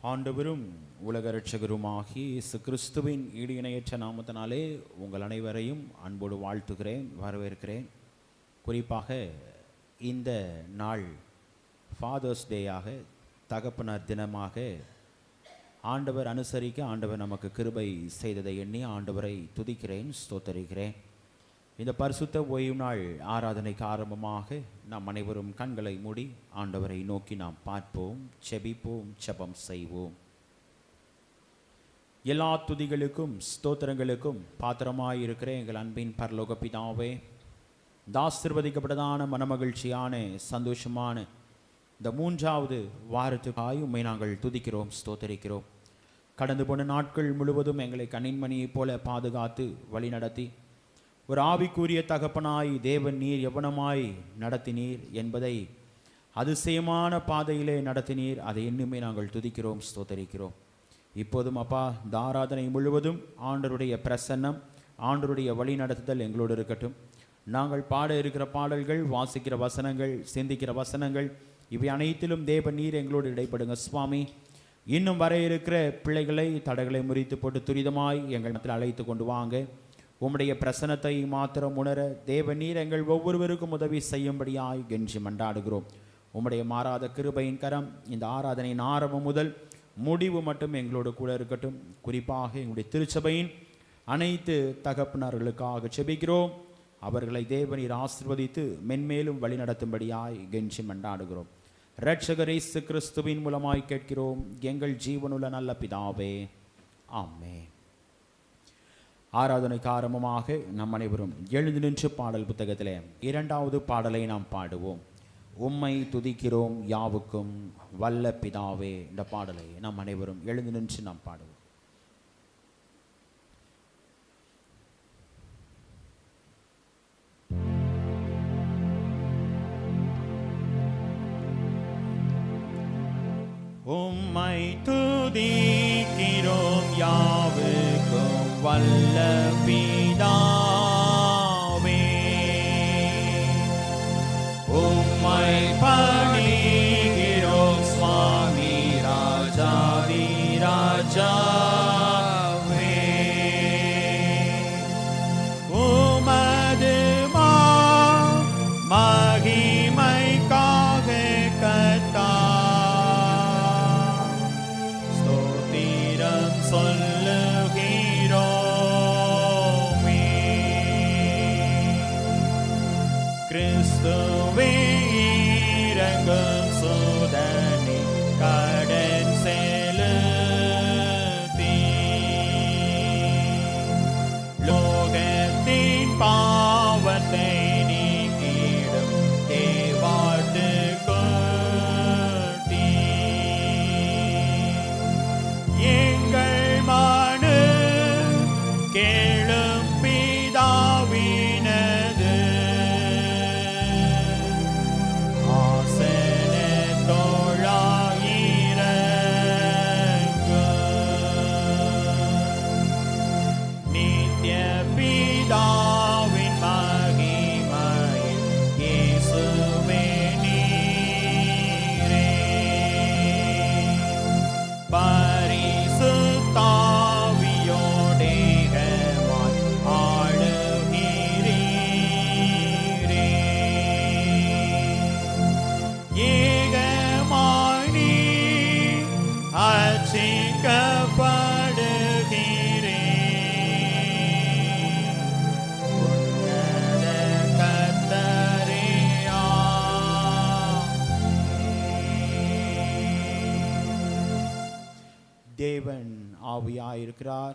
ஆண்டவரும் உலக இரட்சகருமாகிய இயேசு கிறிஸ்துவின் ஈடு இணையற்ற நாமத்தினாலே உங்கள் அனைவரையும் அன்போடு வாழ்த்துகிறேன், வரவேற்கிறேன். குறிப்பாக இந்த நாள் ஃபாதர்ஸ் டேயாக, தகப்பனார் தினமாக ஆண்டவர் அனுசரிக்க ஆண்டவர் நமக்கு கிருபை செய்ததை எண்ணி ஆண்டவரை துதிக்கிறேன், ஸ்தோத்தரிக்கிறேன். இந்த பரிசுத்த ஓய்வு நாள் ஆராதனைக்கு ஆரம்பமாக நாம் அனைவரும் கண்களை மூடி ஆண்டவரை நோக்கி நாம் பார்ப்போம், செபிப்போம், ஜெபம் செய்வோம். எல்லா துதிகளுக்கும் ஸ்தோத்திரங்களுக்கும் பாத்திரமாய் இருக்கிற எங்கள் அன்பின் பரலோக பிதாவே, இந்த ஆசீர்வதிக்கப்பட்டதான மனமகிழ்ச்சியான சந்தோஷமான இந்த 3வது வாரத்துக்காய் உம்மை நாங்கள் துதிக்கிறோம், ஸ்தோத்தரிக்கிறோம். கடந்து போன நாட்கள் முழுவதும் எங்களை கண்ணின்மணியைப் போல பாதுகாத்து வழிநடத்தி ஒரு ஆவிக்குரிய தகப்பனாய் தேவன் நீர் எவ்வளமாய் நடத்தினீர் என்பதை, அதிசயமான பாதையிலே நடத்தினீர், அதை இன்னுமே நாங்கள் துதிக்கிறோம், ஸ்தோத்தரிக்கிறோம். இப்போதும் அப்பா, இந்த ஆராதனை முழுவதும் ஆண்டவருடைய பிரசன்னம், ஆண்டவருடைய வழி நடத்துதல் எங்களோடு இருக்கட்டும். நாங்கள் பாட இருக்கிற பாடல்கள், வாசிக்கிற வசனங்கள், சிந்திக்கிற வசனங்கள், இவை அனைத்திலும் தேவன் நீர் எங்களோடு இடைப்படுங்க சுவாமி. இன்னும் வர இருக்கிற பிள்ளைகளை தடைகளை முறித்து போட்டு துரிதமாய் எங்கள் இடத்தில் அழைத்து கொண்டு வாங்க. உம்முடைய பிரசனத்தை மாத்திரம் உணர தேவன் நீர் எங்கள் ஒவ்வொருவருக்கும் உதவி செய்யும்படியாய் கெஞ்சி மன்றாடுகிறோம். உம்முடைய மாறாத கிருபையின் கரம் இந்த ஆராதனையின் ஆரம்பம் முதல் முடிவு மட்டும் எங்களோடு கூட இருக்கட்டும். குறிப்பாக எங்களுடைய திருச்சபையின் அனைத்து தகப்பனர்களுக்காக செபிக்கிறோம். அவர்களை தேவனீர் ஆசீர்வதித்து மென்மேலும் வழி நடத்தும்படியாய் கெஞ்சி மன்றாடுகிறோம். இரட்சகர் இயேசு கிறிஸ்துவின் மூலமாய் கேட்கிறோம் எங்கள் ஜீவனுள்ள நல்ல பிதாவே, ஆமென். ஆராதனைக்கு ஆரம்பமாக நம் அனைவரும் எழுந்து நின்று பாடல் புத்தகத்திலே 2வது பாடலை நாம் பாடுவோம். உம்மை துதிக்கிறோம் யாவுக்கும் வல்ல பிதாவே. இந்த பாடலை நம் அனைவரும் எழுந்து நின்று நாம் பாடுவோம். உம்மை துதிக்கிறோம் யாவுக்கும் வல்ல பிதாவே. உம்மை பணிகிறோம் சுவாமி ராஜாதி ராஜாவே. உமது மகிமைக்காக கர்த்தா ஸ்தோத்திரம் சொல்லுகிறோமே. கிறிஸ்துவே இரங்கும் சோதனை கடன் செலுத்தி லோகத்தின் பாவத்தை நீக்கிடும் தேவாட்டு கொட்டி எங்கள் மனு கேளும் பிதாவினது தேவன் ஆவியாயிருக்கிறார்.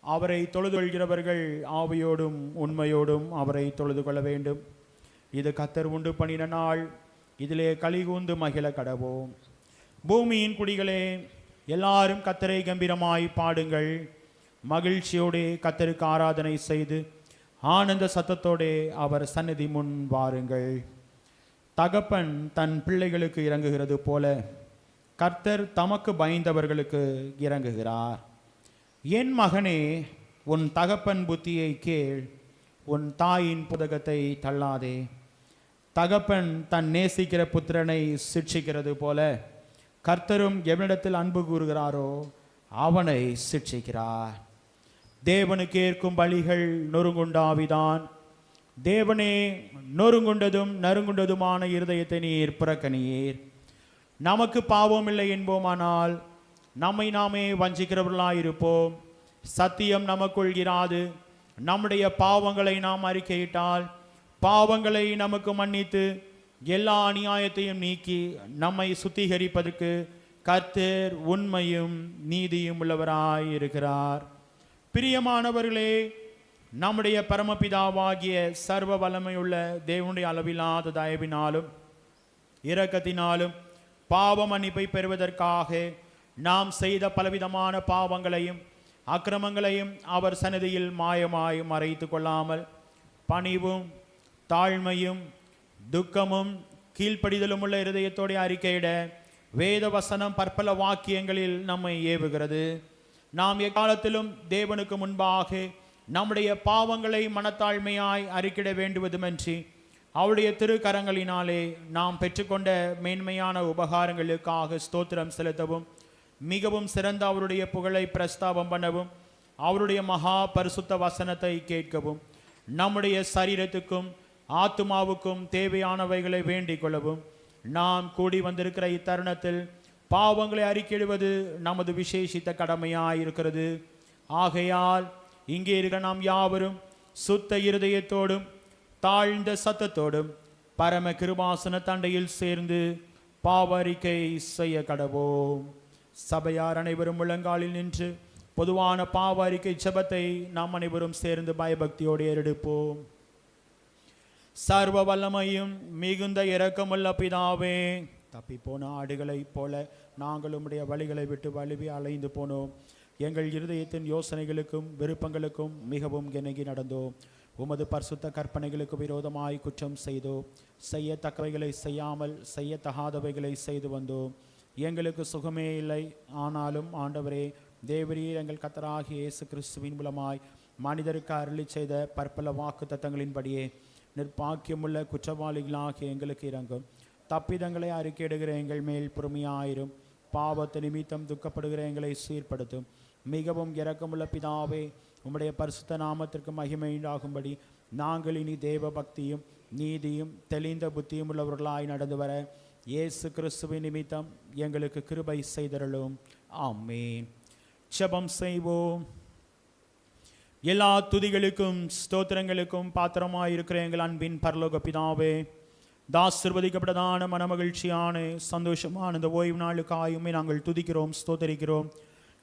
அவரை தொழுது கொள்கிறவர்கள் ஆவியோடும் உண்மையோடும் அவரை தொழுது கொள்ள வேண்டும். இது கர்த்தர் உண்டு பண்ணின நாள், இதிலே களிகூர்ந்து மகிழ கடவோம். பூமியின் குடிகளே, எல்லாரும் கர்த்தரை கம்பீரமாய் பாடுங்கள். மகிழ்ச்சியோடு கர்த்தருக்கு ஆராதனை செய்து ஆனந்த சத்தத்தோடு அவர் சந்நிதி முன் வாருங்கள். தகப்பன் தன் பிள்ளைகளுக்கு இறங்குகிறது போல கர்த்தர் தமக்கு பயந்தவர்களுக்கு இறங்குகிறார். என் மகனே, உன் தகப்பன் புத்தியை கேள், உன் தாயின் புதகத்தை தள்ளாதே. தகப்பன் தன் நேசிக்கிற புத்திரனை சிட்சிக்கிறது போல கர்த்தரும் எவனிடத்தில் அன்பு கூறுகிறாரோ அவனை சிட்சிக்கிறார். தேவனுக்கு ஏற்கும் பலிகள் நொறுங்குண்டாவிதான். தேவனே, நொறுங்குண்டதும் நறுங்குண்டதுமான இருதயத்தை நீர் புறக்கணியீர். நமக்கு பாவம் இல்லை என்போமானால் நம்மை நாமே வஞ்சிக்கிறவர்களாயிருப்போம். சத்தியம் நமக்குள் இராது. நம்முடைய பாவங்களை நாம் அறிக்கையிட்டால் பாவங்களை நமக்கு மன்னித்து எல்லா அநியாயத்தையும் நீக்கி நம்மை சுத்திகரிப்பதற்கு கர்த்தர் உண்மையும் நீதியும் உள்ளவராய் இருக்கிறார். பிரியமானவர்களே, நம்முடைய பரமபிதாவாகிய சர்வ வல்லமையுள்ள தேவனுடைய அளவில்லாத தயவினாலும் இரக்கத்தினாலும் பாவ மன்னிப்பை பெறுவதற்காக நாம் செய்த பலவிதமான பாவங்களையும் அக்கிரமங்களையும் அவர் சந்நிதியில் மாயமாய் மறைத்து கொள்ளாமல் பணிவும் தாழ்மையும் துக்கமும் கீழ்ப்படிதலும் உள்ள இருதயத்தோடு அறிக்கையிட வேத வசனம் பற்பல வாக்கியங்களில் நம்மை ஏவுகிறது. நாம் எக்காலத்திலும் தேவனுக்கு முன்பாக நம்முடைய பாவங்களை மனத்தாழ்மையாய் அறிக்கிட வேண்டுவதுமன்றி அவருடைய திருக்கரங்களினாலே நாம் பெற்றுக்கொண்ட மேன்மையான உபகாரங்களுக்காக ஸ்தோத்திரம் செலுத்தவும் மிகவும் சிறந்த அவருடைய புகழை பிரஸ்தாபம் பண்ணவும் அவருடைய மகா பரிசுத்த வசனத்தை கேட்கவும் நம்முடைய சரீரத்துக்கும் ஆத்துமாவுக்கும் தேவையானவைகளை வேண்டிக் கொள்ளவும் நாம் கூடி வந்திருக்கிற இத்தருணத்தில் பாவங்களை அறிக்கையிடுவது நமது விசேஷித்த கடமையாயிருக்கிறது. ஆகையால் இங்கே இருக்கிற நாம் யாவரும் சுத்த இருதயத்தோடும் தாழ்ந்த சத்தத்தோடும் பரம கிருபாசன தண்டையில் சேர்ந்து பாவ அறிக்கை செய்ய கடவோம். சபையார் அனைவரும் முழங்காலில் நின்று பொதுவான பாவ அறிக்கை ஜெபத்தை நாம் அனைவரும் சேர்ந்து பயபக்தியோடு ஏறெடுப்போம். சர்வ வல்லமையும் மிகுந்த இரக்கமுள்ள பிதாவே, தப்பி போன ஆடுகளைப் போல நாங்கள் உம்முடைய வழிகளை விட்டு வழுவி அலைந்து போனோம். எங்கள் இருதயத்தின் யோசனைகளுக்கும் விருப்பங்களுக்கும் மிகவும் இணங்கி நடந்தோம். உமது பரிசுத்த கற்பனைகளுக்கு விரோதமாய் குற்றம் செய்தோம். செய்யத்தக்கவைகளை செய்யாமல் செய்யத்தகாதவைகளை செய்து வந்தோம். எங்களுக்கு சுகமே இல்லை. ஆனாலும் ஆண்டவரே, தேவரீர் எங்கள் கர்த்தராகிய இயேசு கிறிஸ்துவின் மூலமாய் மனிதருக்கு அருளி செய்த பற்பல வாக்கு தத்தங்களின்படியே நிர்பாக்கியமுள்ள குற்றவாளிகளாகிய எங்களுக்கு இறங்கும். தப்பிதங்களை அறிக்கையிடுகிற எங்கள் மேல் பொறுமையாயிரும். பாவத்தை நிமித்தம் துக்கப்படுகிற எங்களை சீர்படுத்தும். மிகவும் இரக்கமுள்ள பிதாவே, உம்முடைய பரிசுத்த நாமத்திற்கு மகிமை உண்டாகும்படி நாங்கள் இனி தேவ பக்தியும் நீதியும் தெளிந்த புத்தியும் உள்ளவர்களாய் நடந்து வர இயேசு கிறிஸ்துவின் நிமித்தம் எங்களுக்கு கிருபை செய்தருளும். ஆமென். ஜெபம் செய்வோம். எல்லா துதிகளுக்கும் ஸ்தோத்திரங்களுக்கும் பாத்திரமாயிருக்கிற எங்கள் அன்பின் பரலோக பிதாவே, ஆசீர்வதிக்கப்பட்டதான மனமகிழ்ச்சியான சந்தோஷமான இந்த ஓய்வு நாளுக்காயுமே நாங்கள் துதிக்கிறோம், ஸ்தோத்தரிக்கிறோம்.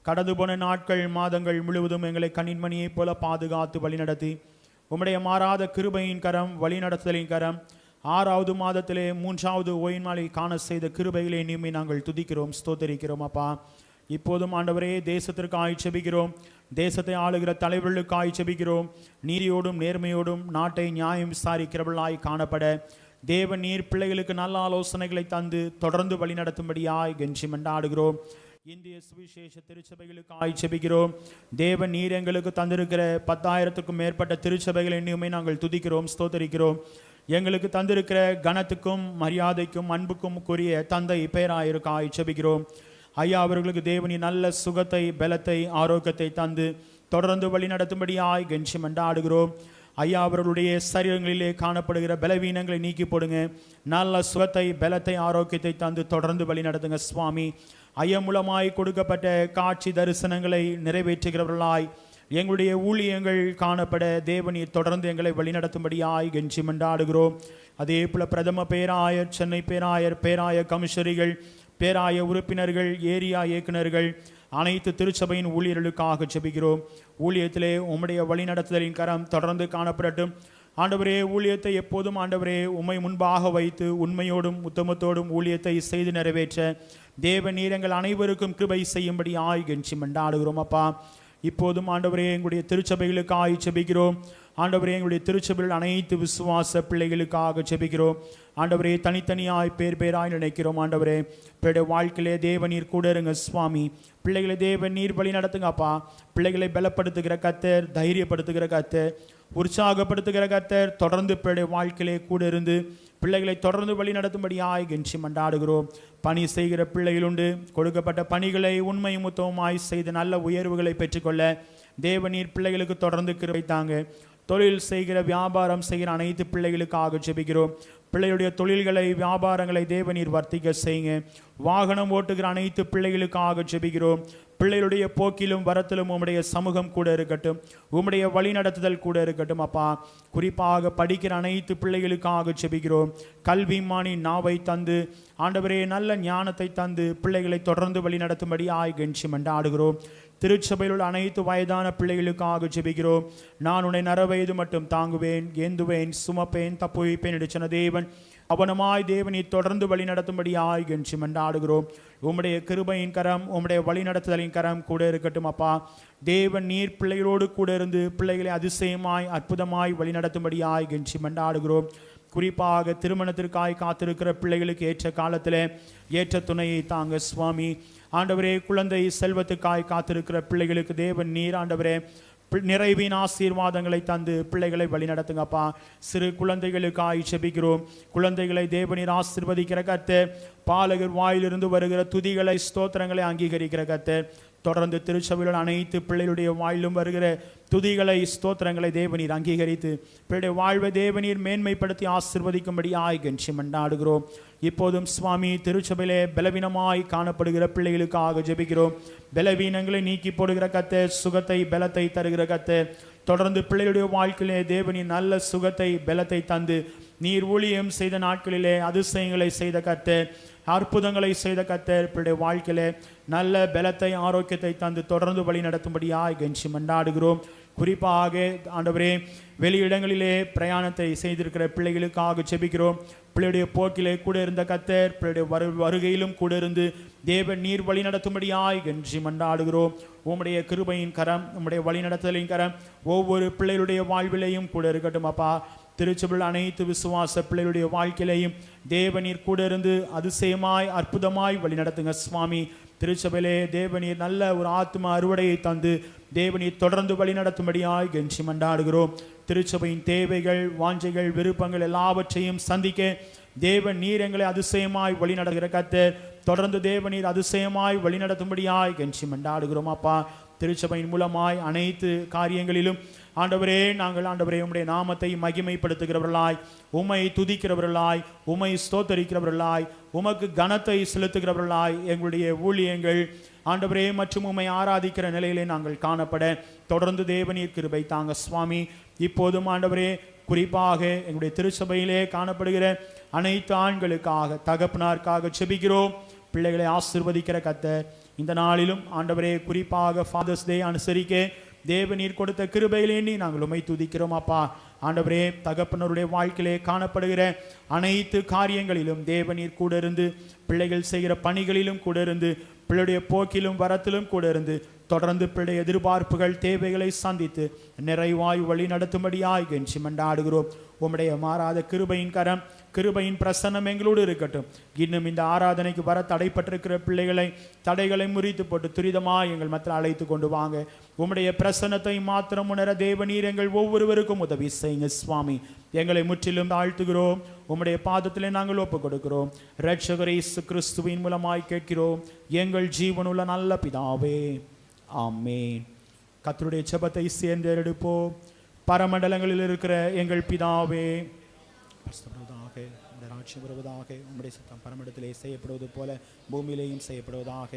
கடந்து போன நாட்கள் மாதங்கள் முழுவதும் எங்களை கண்ணின்மணியைப் போல பாதுகாத்து வழிநடத்தி உம்முடைய மாறாத கிருபையின் கரம் வழிநடத்துதலின் கரம் 6வது மாதத்திலே 3வது ஓய்வு நாளை காண செய்த கிருபைகளை இனிமே நாங்கள் துதிக்கிறோம், ஸ்தோத்தரிக்கிறோம். அப்பா, இப்போதும் ஆண்டவரே தேசத்திற்காய் செபிக்கிறோம். தேசத்தை ஆளுகிற தலைவர்களுக்காய் செபிக்கிறோம். நீதியோடும் நேர்மையோடும் நாட்டை நியாயம் விசாரிக்கிறவர்களாய் காணப்பட தேவன் நீர் பிள்ளைகளுக்கு நல்ல ஆலோசனைகளை தந்து தொடர்ந்து வழி நடத்தும்படியாய் கெஞ்சி மன்றாடுகிறோம். இந்திய சுவிசேஷ திருச்சபைகளுக்காய் செபிக்கிறோம். தேவன் நீர் எங்களுக்கு தந்திருக்கிற 10,000க்கும் மேற்பட்ட திருச்சபைகளை இனிமே நாங்கள் துதிக்கிறோம், ஸ்தோத்தரிக்கிறோம். எங்களுக்கு தந்திருக்கிற கனத்துக்கும் மரியாதைக்கும் அன்புக்கும் கூறிய தந்தை பேராயிருக்காய் செபிக்கிறோம். ஐயா, அவர்களுக்கு தேவனி நல்ல சுகத்தை பலத்தை ஆரோக்கியத்தை தந்து தொடர்ந்து வழி நடத்தும்படியாய் கெஞ்சி மன்றாடுகிறோம். ஐயா, அவர்களுடைய சரீரங்களிலே காணப்படுகிற பலவீனங்களை நீக்கி போடுங்க. நல்ல சுகத்தை பலத்தை ஆரோக்கியத்தை தந்து தொடர்ந்து வழி நடத்துங்க சுவாமி. ஐயா, மூலமாய் கொடுக்கப்பட்ட காட்சி தரிசனங்களை நிறைவேற்றுகிறவர்களாய் எங்களுடைய ஊழியங்கள் காணப்பட தேவனீர் தொடர்ந்து எங்களை வழிநடத்தும்படியாய் கெஞ்சி மன்றாடுகிறோம். அதே போல பிரதம பேராயர், சென்னை பேராயர், பேராய கமிஷனரிகள், பேராய உறுப்பினர்கள், ஏரியா இயக்குநர்கள், அனைத்து திருச்சபையின் ஊழியர்களுக்காக செபிக்கிறோம். ஊழியத்திலே உம்முடைய வழிநடத்துதலின் கரம் தொடர்ந்து காணப்படட்டும். ஆண்டவரே, ஊழியத்தை எப்போதும் ஆண்டவரே உம்மை முன்பாக வைத்து உண்மையோடும் உத்தமத்தோடும் ஊழியத்தை செய்து நிறைவேற்ற தேவ நீர் எங்கள் அனைவருக்கும் கிருபை செய்யும்படி கெஞ்சி மன்றாடுகிறோம். அப்பா, இப்போதும் ஆண்டவரே எங்களுடைய திருச்சபைகளுக்காய் செபிக்கிறோம். ஆண்டவரே எங்களுடைய திருச்சபையில் அனைத்து விசுவாச பிள்ளைகளுக்காக ஜெபிக்கிறோம். ஆண்டவரே தனித்தனியாய் பேர் பேராய் நினைக்கிறோம். ஆண்டவரே பிள்ளைடைய வாழ்க்கையிலே தேவநீர் கூட இருங்க சுவாமி. பிள்ளைகளை தேவன் நீர் வழி நடத்துங்கப்பா. பிள்ளைகளை பலப்படுத்துகிற கர்த்தர், தைரியப்படுத்துகிற கர்த்தர், உற்சாகப்படுத்துகிற கர்த்தர் தொடர்ந்து பிள்ளைடைய வாழ்க்கையிலே கூட இருந்து பிள்ளைகளை தொடர்ந்து வழி நடத்தும்படியாய் கெஞ்சி மன்றாடுகிறோம். பணி செய்கிற பிள்ளைகள் உண்டு. கொடுக்கப்பட்ட பணிகளை உண்மை முத்தமாய் செய்து நல்ல உயர்வுகளை பெற்றுக்கொள்ள தேவநீர் பிள்ளைகளுக்கு தொடர்ந்து கிருபை தாங்க. தொழில் செய்கிற வியாபாரம் செய்கிற அனைத்து பிள்ளைகளுக்காக ஜெபிக்கிறோம். பிள்ளையுடைய தொழில்களை வியாபாரங்களை தேவநீர் வர்த்திக்க செய்யுங்க. வாகனம் ஓட்டுகிற அனைத்து பிள்ளைகளுக்காக ஜெபிக்கிறோம். பிள்ளைகளுடைய போக்கிலும் வரத்திலும் உம்முடைய சமூகம் கூட இருக்கட்டும், உம்முடைய வழி நடத்துதல் கூட இருக்கட்டும் அப்பா. குறிப்பாக படிக்கிற அனைத்து பிள்ளைகளுக்காக ஜெபிக்கிறோம். கல்விமானி நாவை தந்து ஆண்டவரே நல்ல ஞானத்தை தந்து பிள்ளைகளை தொடர்ந்து வழி நடத்தும்படி கெஞ்சி மன்றாடுகிறோம். திருச்சபையில் உள்ள அனைத்து வயதான பிள்ளைகளுக்காக ஜெபிக்கிறோம். நான் உன்னை நரவயது மட்டும் தாங்குவேன், ஏந்துவேன், சுமப்பேன், தப்புவிப்பேன் என்று சொன்ன தேவன் அவனமாய் தேவனை தொடர்ந்து வழி நடத்தும்படியாய் கெஞ்சி மன்றாடுகிறோம். உம்முடைய கிருபையின் கரம், உம்முடைய வழி நடத்துதலின் கரம் கூட இருக்கட்டும் அப்பா. தேவன் நீர் பிள்ளைகளோடு கூட இருந்து பிள்ளைகளை அதிசயமாய் அற்புதமாய் வழி நடத்தும்படியாய் கெஞ்சி மன்றாடுகிறோம். குறிப்பாக திருமணத்திற்காய் காத்திருக்கிற பிள்ளைகளுக்கு ஏற்ற காலத்தில் ஏற்ற துணையை தாங்க சுவாமி. ஆண்டவரே குழந்தை செல்வத்துக்காய் காத்திருக்கிற பிள்ளைகளுக்கு தேவன் நீர் ஆண்டவரே நிறைவின் ஆசீர்வாதங்களை தந்து பிள்ளைகளை வழி நடத்துங்கப்பா. சிறு குழந்தைகளுக்காய் ஜெபிக்கிறோம். குழந்தைகளை தேவனீர் ஆசீர்வதிக்கிற கர்த்தர், பாலகர் வாயிலிருந்து வருகிற துதிகளை ஸ்தோத்திரங்களை அங்கீகரிக்கிற கர்த்தர், தொடர்ந்து திருச்சபையில் அனைத்து பிள்ளைகளுடைய வாயிலும் வருகிற துதிகளை ஸ்தோத்திரங்களை தேவனீர் அங்கீகரித்து பிள்ளைடைய வாழ்வை தேவனீர் மேன்மைப்படுத்தி ஆசீர்வதிக்கும்படி கெஞ்சி மன்றாடுகிறோம். இப்போதும் சுவாமி திருச்சபையிலே பலவீனமாய் காணப்படுகிற பிள்ளைகளுக்காக ஜெபிக்கிறோம். பலவீனங்களை நீக்கி போடுகிற கர்த்தர், சுகத்தை பலத்தை தருகிற கர்த்தர், தொடர்ந்து பிள்ளைகளுடைய வாழ்க்கையிலே தேவனின் நல்ல சுகத்தை பலத்தை தந்து நீர் ஊழியம் செய்த நாட்களிலே அதிசயங்களை செய்த கர்த்தர், அற்புதங்களை செய்த கர்த்தர் பிள்ளைடைய வாழ்க்கையிலே நல்ல பலத்தை ஆரோக்கியத்தை தந்து தொடர்ந்து வழி நடத்தும்படியாய் கெஞ்சி மன்றாடுகிறோம். குறிப்பாக ஆண்டவரே வெளியிடங்களிலே பிரயாணத்தை செய்திருக்கிற பிள்ளைகளுக்காக ஜெபிக்கிறோம். பிள்ளையுடைய போக்கிலே கூட இருந்த கர்த்தர் பிள்ளையுடைய வருகையிலும் கூட இருந்து தேவன் நீர் வழி நடத்தும்படியாய் கெஞ்சி மன்றாடுகிறோம். உம்முடைய கிருபையின் கரம், உம்முடைய வழி நடத்துதலின் கரம் ஒவ்வொரு பிள்ளைகளுடைய வாழ்விலையும் கூட இருக்கட்டும் அப்பா. திருச்சபையில் அனைத்து விசுவாச பிள்ளைகளுடைய வாழ்க்கையிலையும் தேவனீர் கூட இருந்து அதிசயமாய் அற்புதமாய் வழி நடத்துங்க சுவாமி. திருச்சபையிலே தேவனீர் நல்ல ஒரு ஆத்ம அறுவடையை தந்து தேவனீர் தொடர்ந்து வழி நடத்தும்படியாய் கெஞ்சி மன்றாடுகிறோம். திருச்சபையின் தேவைகள், வாஞ்சைகள், விருப்பங்கள் எல்லாவற்றையும் சந்திக்க தேவன் நீர் எங்களை அதிசயமாய் வழி நடத்துகிற கர்த்தர், தொடர்ந்து தேவனீர் அதிசயமாய் வழி நடத்தும்படியாய் கெஞ்சி மன்றாடுகிறோம் அப்பா. திருச்சபையின் மூலமாய் அனைத்து காரியங்களிலும் ஆண்டவரே நாங்கள் ஆண்டவரே உம்முடைய நாமத்தை மகிமைப்படுத்துகிறவர்களாய், உம்மை துதிக்கிறவர்களாய், உம்மை ஸ்தோத்தரிக்கிறவர்களாய், உமக்கு கனத்தை செலுத்துகிறவர்களாய் எங்களுடைய ஊழியங்கள் ஆண்டவரே மற்றும் உம்மை ஆராதிக்கிற நிலையிலே நாங்கள் காணப்பட தொடர்ந்து தேவனீர் கிருபை தாங்க சுவாமி. இப்போதும் ஆண்டவரே குறிப்பாக எங்களுடைய திருச்சபையிலே காணப்படுகிற அனைத்து ஆண்களுக்காக, தகப்பனாருக்காக ஜெபிக்கிறோம். பிள்ளைகளை ஆசீர்வதிக்கிற கர்த்தர், இந்த நாளிலும் ஆண்டவரே குறிப்பாக ஃபாதர்ஸ் டே அனுசரிக்க தேவனீர் கொடுத்த கிருபையிலே நாங்கள் உம்மை துதிக்கிறோம் அப்பா. ஆண்டவரே தகப்பனருடைய வாழ்க்கையிலே காணப்படுகிற அனைத்து காரியங்களிலும் தேவனீர் கூட இருந்து, பிள்ளைகள் செய்கிற பணிகளிலும் கூட இருந்து, பிள்ளையுடைய போக்கிலும் வரத்திலும் கூட இருந்து தொடர்ந்து பிள்ளை எதிர்பார்ப்புகள் தேவைகளை சந்தித்து நிறைவாய் வழி நடத்தும்படியாய் கெஞ்சி மன்றாடுகிறோம். உம்முடைய மாறாத கிருபையின் கரம், கிருபையின் பிரசன்னம் எங்களோடு இருக்கட்டும். இன்னும் இந்த ஆராதனைக்கு வர தடைப்பட்டிருக்கிற பிள்ளைகளை தடைகளை முறித்து போட்டு துரிதமாய் எங்கள் மத்தியில் அழைத்து கொண்டு வாங்க. உம்முடைய பிரசன்னத்தை மாத்திரம் உணர தேவனீர் எங்கள் ஒவ்வொருவருக்கும் உதவி செய்யுங்க சுவாமி. எங்களை முற்றிலும் தாழ்த்துகிறோம். உம்முடைய பாதத்திலே நாங்கள் ஒப்புக் கொடுக்கிறோம். இரட்சகர் இயேசு கிறிஸ்துவின் மூலமாய் கேட்கிறோம் எங்கள் ஜீவனுள்ள நல்ல பிதாவே, ஆமென். கர்த்தருடைய ஜெபத்தை சேர்ந்து எடுப்போம். பரமண்டலங்களில் இருக்கிற எங்கள் பிதாவே, ராட்சியம் வருவதாக, உம்முடைய சத்தம் பரமண்டலத்திலே செய்யப்படுவது போல பூமியிலேயும் செய்யப்படுவதாக.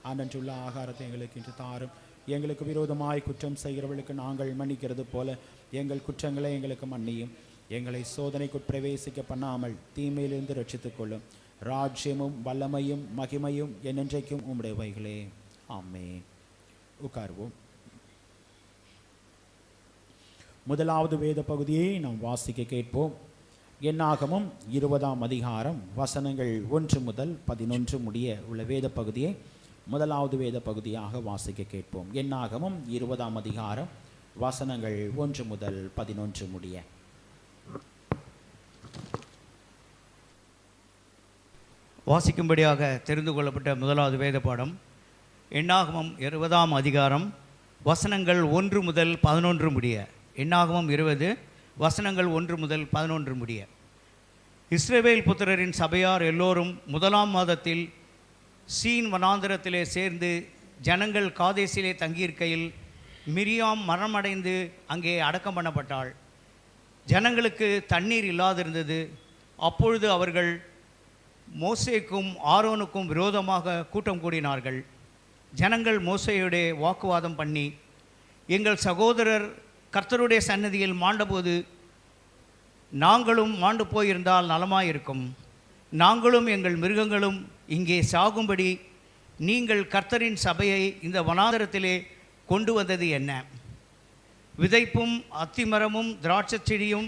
அன்றன்றுள்ள ஆகாரத்தை எங்களுக்கு இன்று தாரும். எங்களுக்கு விரோதமாய் குற்றம் செய்கிறவர்களுக்கு நாங்கள் மன்னிக்கிறது போல எங்கள் குற்றங்களை எங்களுக்கு மன்னியும். எங்களை சோதனைக்குட் பிரவேசிக்க பண்ணாமல் தீமையிலிருந்து ரட்சித்துக் கொள்ளும். ராஜ்யமும் வல்லமையும் மகிமையும் என்னென்றைக்கும் உம்முடையவைகளே, ஆமென். உட்கார்வோம். முதலாவது வேத பகுதியை நாம் வாசிக்க கேட்போம். என்னாகமும் 20ஆம் அதிகாரம் வசனங்கள் 1 முதல் 11 முடிய உள்ள வேத பகுதியை முதலாவது வேத பகுதியாக வாசிக்க கேட்போம். என்னாகமும் 20ஆம் அதிகாரம் வசனங்கள் 1 முதல் 11 முடிய. வாசிக்கும்படியாக தெரிந்து கொள்ளப்பட்ட முதலாவது வேத பாடம் எண்ணாகமம் 20ஆம் அதிகாரம் வசனங்கள் 1 முதல் 11 முடிய. எண்ணாகமம் 20 வசனங்கள் 1 முதல் 11 முடிய. இஸ்ரவேல் புத்திரரின் சபையார் எல்லோரும் முதலாம் மாதத்தில் சீன் வனாந்திரத்திலே சேர்ந்து ஜனங்கள் காதேசிலே தங்கியிருக்கையில் மிரியாம் மரணமடைந்து அங்கே அடக்கம் பண்ணப்பட்டாள். ஜனங்களுக்கு தண்ணீர் இல்லாதிருந்தது. அப்பொழுது அவர்கள் மோசேக்கும் ஆரோனுக்கும் விரோதமாக கூட்டம் கூடினார்கள். ஜனங்கள் மோசேயோட வாக்குவாதம் பண்ணி, எங்கள் சகோதரர் கர்த்தருடைய சன்னதியில் மாண்டபோது நாங்களும் மாண்டு போயிருந்தால் நலமாயிருக்கும். நாங்களும் எங்கள் மிருகங்களும் இங்கே சாகும்படி நீங்கள் கர்த்தரின் சபையை இந்த வனாந்தரத்திலே கொண்டு வந்தது என்ன? விதைப்பும் அத்திமரமும் திராட்சை செடியும்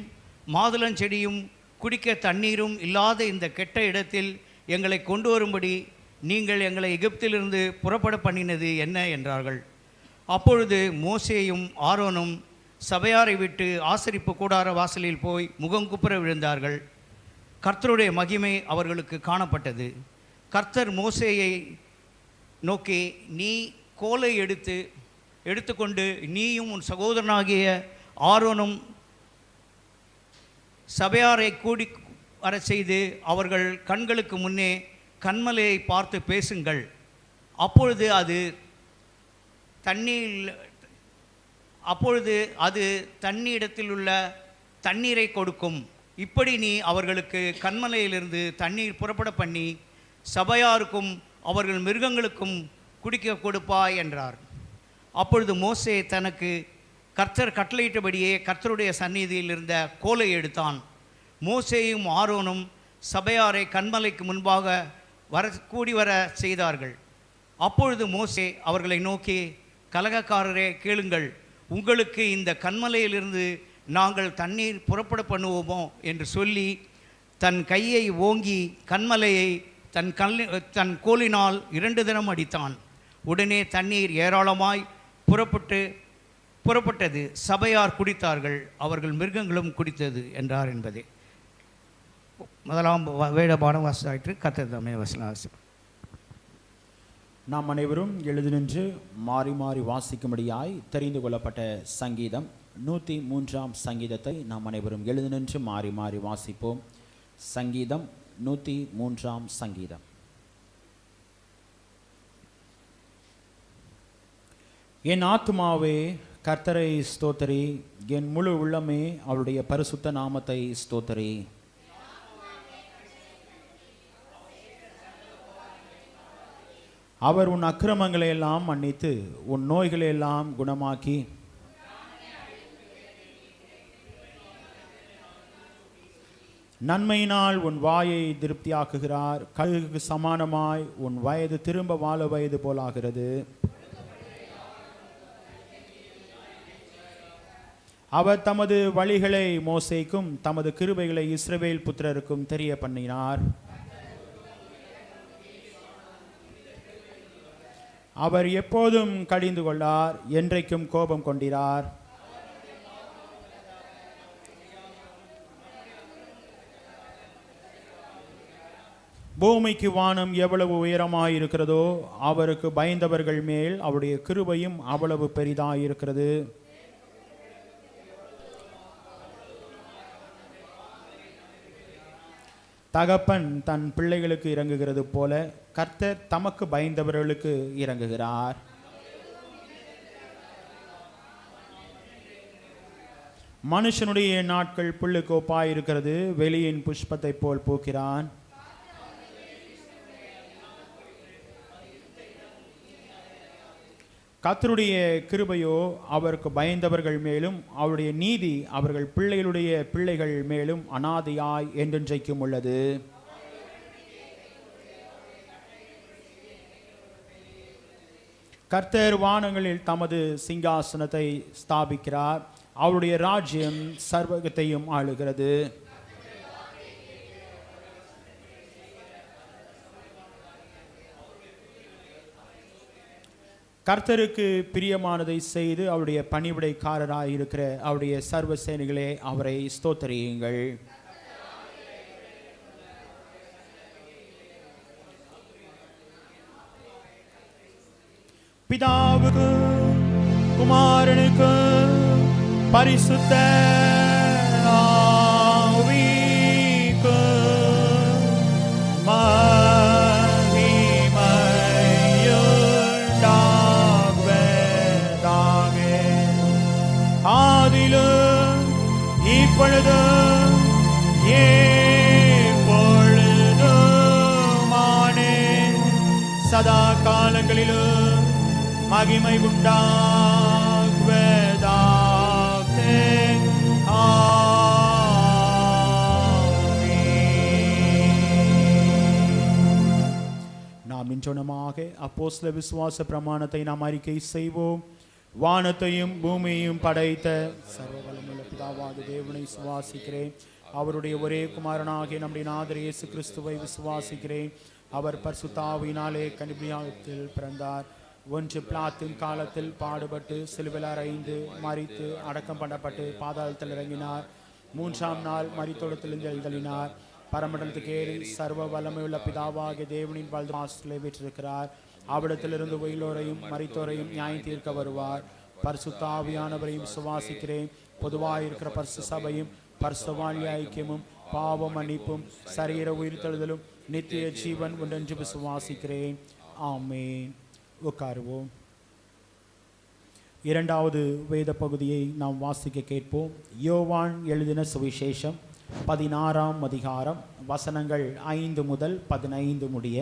மாதுளஞ்செடியும் குடிக்க தண்ணீரும் இல்லாத இந்த கெட்ட இடத்தில் எங்களை கொண்டு வரும்படி நீங்கள் எங்களை எகிப்திலிருந்து புறப்பட பண்ணினது என்ன என்றார்கள். அப்பொழுது மோசேயும் ஆரோனும் சபையாரை விட்டு ஆசரிப்பு கூடார வாசலில் போய் முகங்குப்புற விழுந்தார்கள். கர்த்தருடைய மகிமை அவர்களுக்கு காணப்பட்டது. கர்த்தர் மோசேயை நோக்கி, நீ கோலை எடுத்துக்கொண்டு நீயும் உன் சகோதரனாகிய ஆரோனும் சபையாரை கூடி வர செய்து அவர்கள் கண்களுக்கு முன்னே கன்மலையை பார்த்து பேசுங்கள். அப்பொழுது அது தண்ணீரிடத்தில் உள்ள தண்ணீரை கொடுக்கும். இப்படி நீ அவர்களுக்கு கன்மலையிலிருந்து தண்ணீர் புறப்பட பண்ணி சபையாருக்கும் அவர்கள் மிருகங்களுக்கும் குடிக்க கொடுப்பாய் என்றார். அப்பொழுது மோசே தனக்கு கர்த்தர் கட்டளையிட்டபடியே கர்த்தருடைய சந்நிதியில் இருந்த கோலை எடுத்தான். மோசேயும் ஆரோனும் சபையாரை கன்மலைக்கு முன்பாக கூடி வர செய்தார்கள். அப்பொழுது மோசே அவர்களை நோக்கி, கலகக்காரரே கேளுங்கள், உங்களுக்கு இந்த கன்மலையிலிருந்து நாங்கள் தண்ணீர் புறப்பட பண்ணுவோமோ என்று சொல்லி தன் கையை ஓங்கி கன்மலையை தன் கோலினால் 2 தினம் அடித்தான். உடனே தண்ணீர் ஏராளமாய் புறப்பட்டது. சபையார் குடித்தார்கள், அவர்கள் மிருகங்களும் குடித்தது என்றார் என்பதே. முதலாம் வேத பாடம் வாசித்தாயிற்று. கர்த்தர் தாமே வசனம். நாம் அனைவரும் எழுதி நின்று மாறி மாறி வாசிக்கும்படியாய் தெரிந்து கொள்ளப்பட்ட சங்கீதம் 103ஆம் சங்கீதத்தை நாம் அனைவரும் எழுதி நின்று மாறி மாறி வாசிப்போம். சங்கீதம் 103ஆம் சங்கீதம். என் ஆத்துமாவே கர்த்தரை ஸ்தோத்தரி, என் முழு உள்ளமே அவருடைய பரிசுத்த நாமத்தை ஸ்தோத்தரி. அவர் உன் அக்கிரமங்களை எல்லாம் மன்னித்து உன் நோய்களை எல்லாம் குணமாக்கி நன்மையினால் உன் வாயை திருப்தியாக்குகிறார். கழுகுக்கு சமானமாய் உன் வயது திரும்ப வாழ வயது போலாகிறது. அவர் தமது வழிகளை மோசேக்கும் தமது கிருபைகளை இஸ்ரவேல் புத்திரருக்கும் தெரிய பண்ணினார். அவர் எப்போதும் கடிந்து கொள்ளார், என்றைக்கும் கோபம் கொண்டிரார். பூமிக்கு வானம் எவ்வளவு உயரமாயிருக்கிறதோ அவருக்கு பயந்தவர்கள் மேல் அவருடைய கிருபையும் அவ்வளவு பெரிதாயிருக்கிறது. தகப்பன் தன் பிள்ளைகளுக்கு இறங்குகிறது போல கர்த்தர் தமக்கு பயந்தவர்களுக்கு இறங்குகிறார். மனுஷனுடைய நாட்கள் புல்லுக்கு ஒப்பாயிருக்கிறது, வெளியின் புஷ்பத்தை போல் பூக்கிறான். கர்த்தருடைய கிருபையோ அவருக்கு பயந்தவர்கள் மேலும் அவருடைய நீதி அவர்கள் பிள்ளைகளுடைய பிள்ளைகள் மேலும் அனாதையாய் என்றென்றைக்கும் உள்ளது. கர்த்தர் வானங்களில் தமது சிங்காசனத்தை ஸ்தாபிக்கிறார், அவருடைய ராஜ்யம் சர்வகத்தையும் ஆளுகிறது. கர்த்தருக்கு பிரியமானதை செய்து அவருடைய பணிவிடைக்காரராய் இருக்கிற அவருடைய சர்வ சேனைகளே அவரை ஸ்தோத்தரியுங்கள். பிதாவுக்கு குமாரனுக்கு பரிசுத்த ஆவிக்கு மகிமையுண்டாவதாக. ஆதிலும் இப்பொழுதும் எப்பொழுதுமானே சதா காலங்களிலும் மகிமை உண்டாகுவதாக. நாம் நின்றோனமாக அப்போஸ்தல விசுவாச பிரமாணத்தை நாம் அறிக்கை செய்வோம். வானத்தையும் பூமியையும் படைத்த சர்வ வல்லமையுள்ள பிதாவாகிய தேவனை விசுவாசிக்கிறேன். அவருடைய ஒரே குமாரனாகிய நம்முடைய நாதர் இயேசு கிறிஸ்துவை விசுவாசிக்கிறேன். அவர் பரிசுத்த ஆவியினாலே கன்னிகையாத்தில் பிறந்தார். ஒன்று பிலாத்தின் காலத்தில் பாடுபட்டு சிலுவையில் அறைந்து மரித்து அடக்கம் பண்ணப்பட்டு பாதாளத்தில் இறங்கினார். மூன்றாம் நாள் மரித்தோடத்திலிருந்து எழுதலினார். பரமண்டலத்துக்கு ஏறி சர்வ வல்லமையுள்ள பிதாவாகிய தேவனின் வலதுபார்சத்திலே வீற்றிருக்கிறார். அவ்விடத்திலிருந்து உயிரோரையும் மரித்தோரையும் நியாயம் தீர்க்க வருவார். பரிசுத்த ஆவியானவரையும் விசுவாசிக்கிறேன். பொதுவாக இருக்கிற பரிசு சபையும் பரிசுத்தவான்களின் ஐக்கியமும் பாவ மன்னிப்பும் சரீர உயிர்த்தெழுதலும் நித்திய ஜீவன் ஒன்றென்று விசுவாசிக்கிறேன். ஆமென். உட்காருவோம். இரண்டாவது வேத பகுதியை நாம் வாசிக்க கேட்போம். யோவான் எழுதின சுவிசேஷம் 16ஆம் அதிகாரம் வசனங்கள் 5 முதல் 15 முடிய.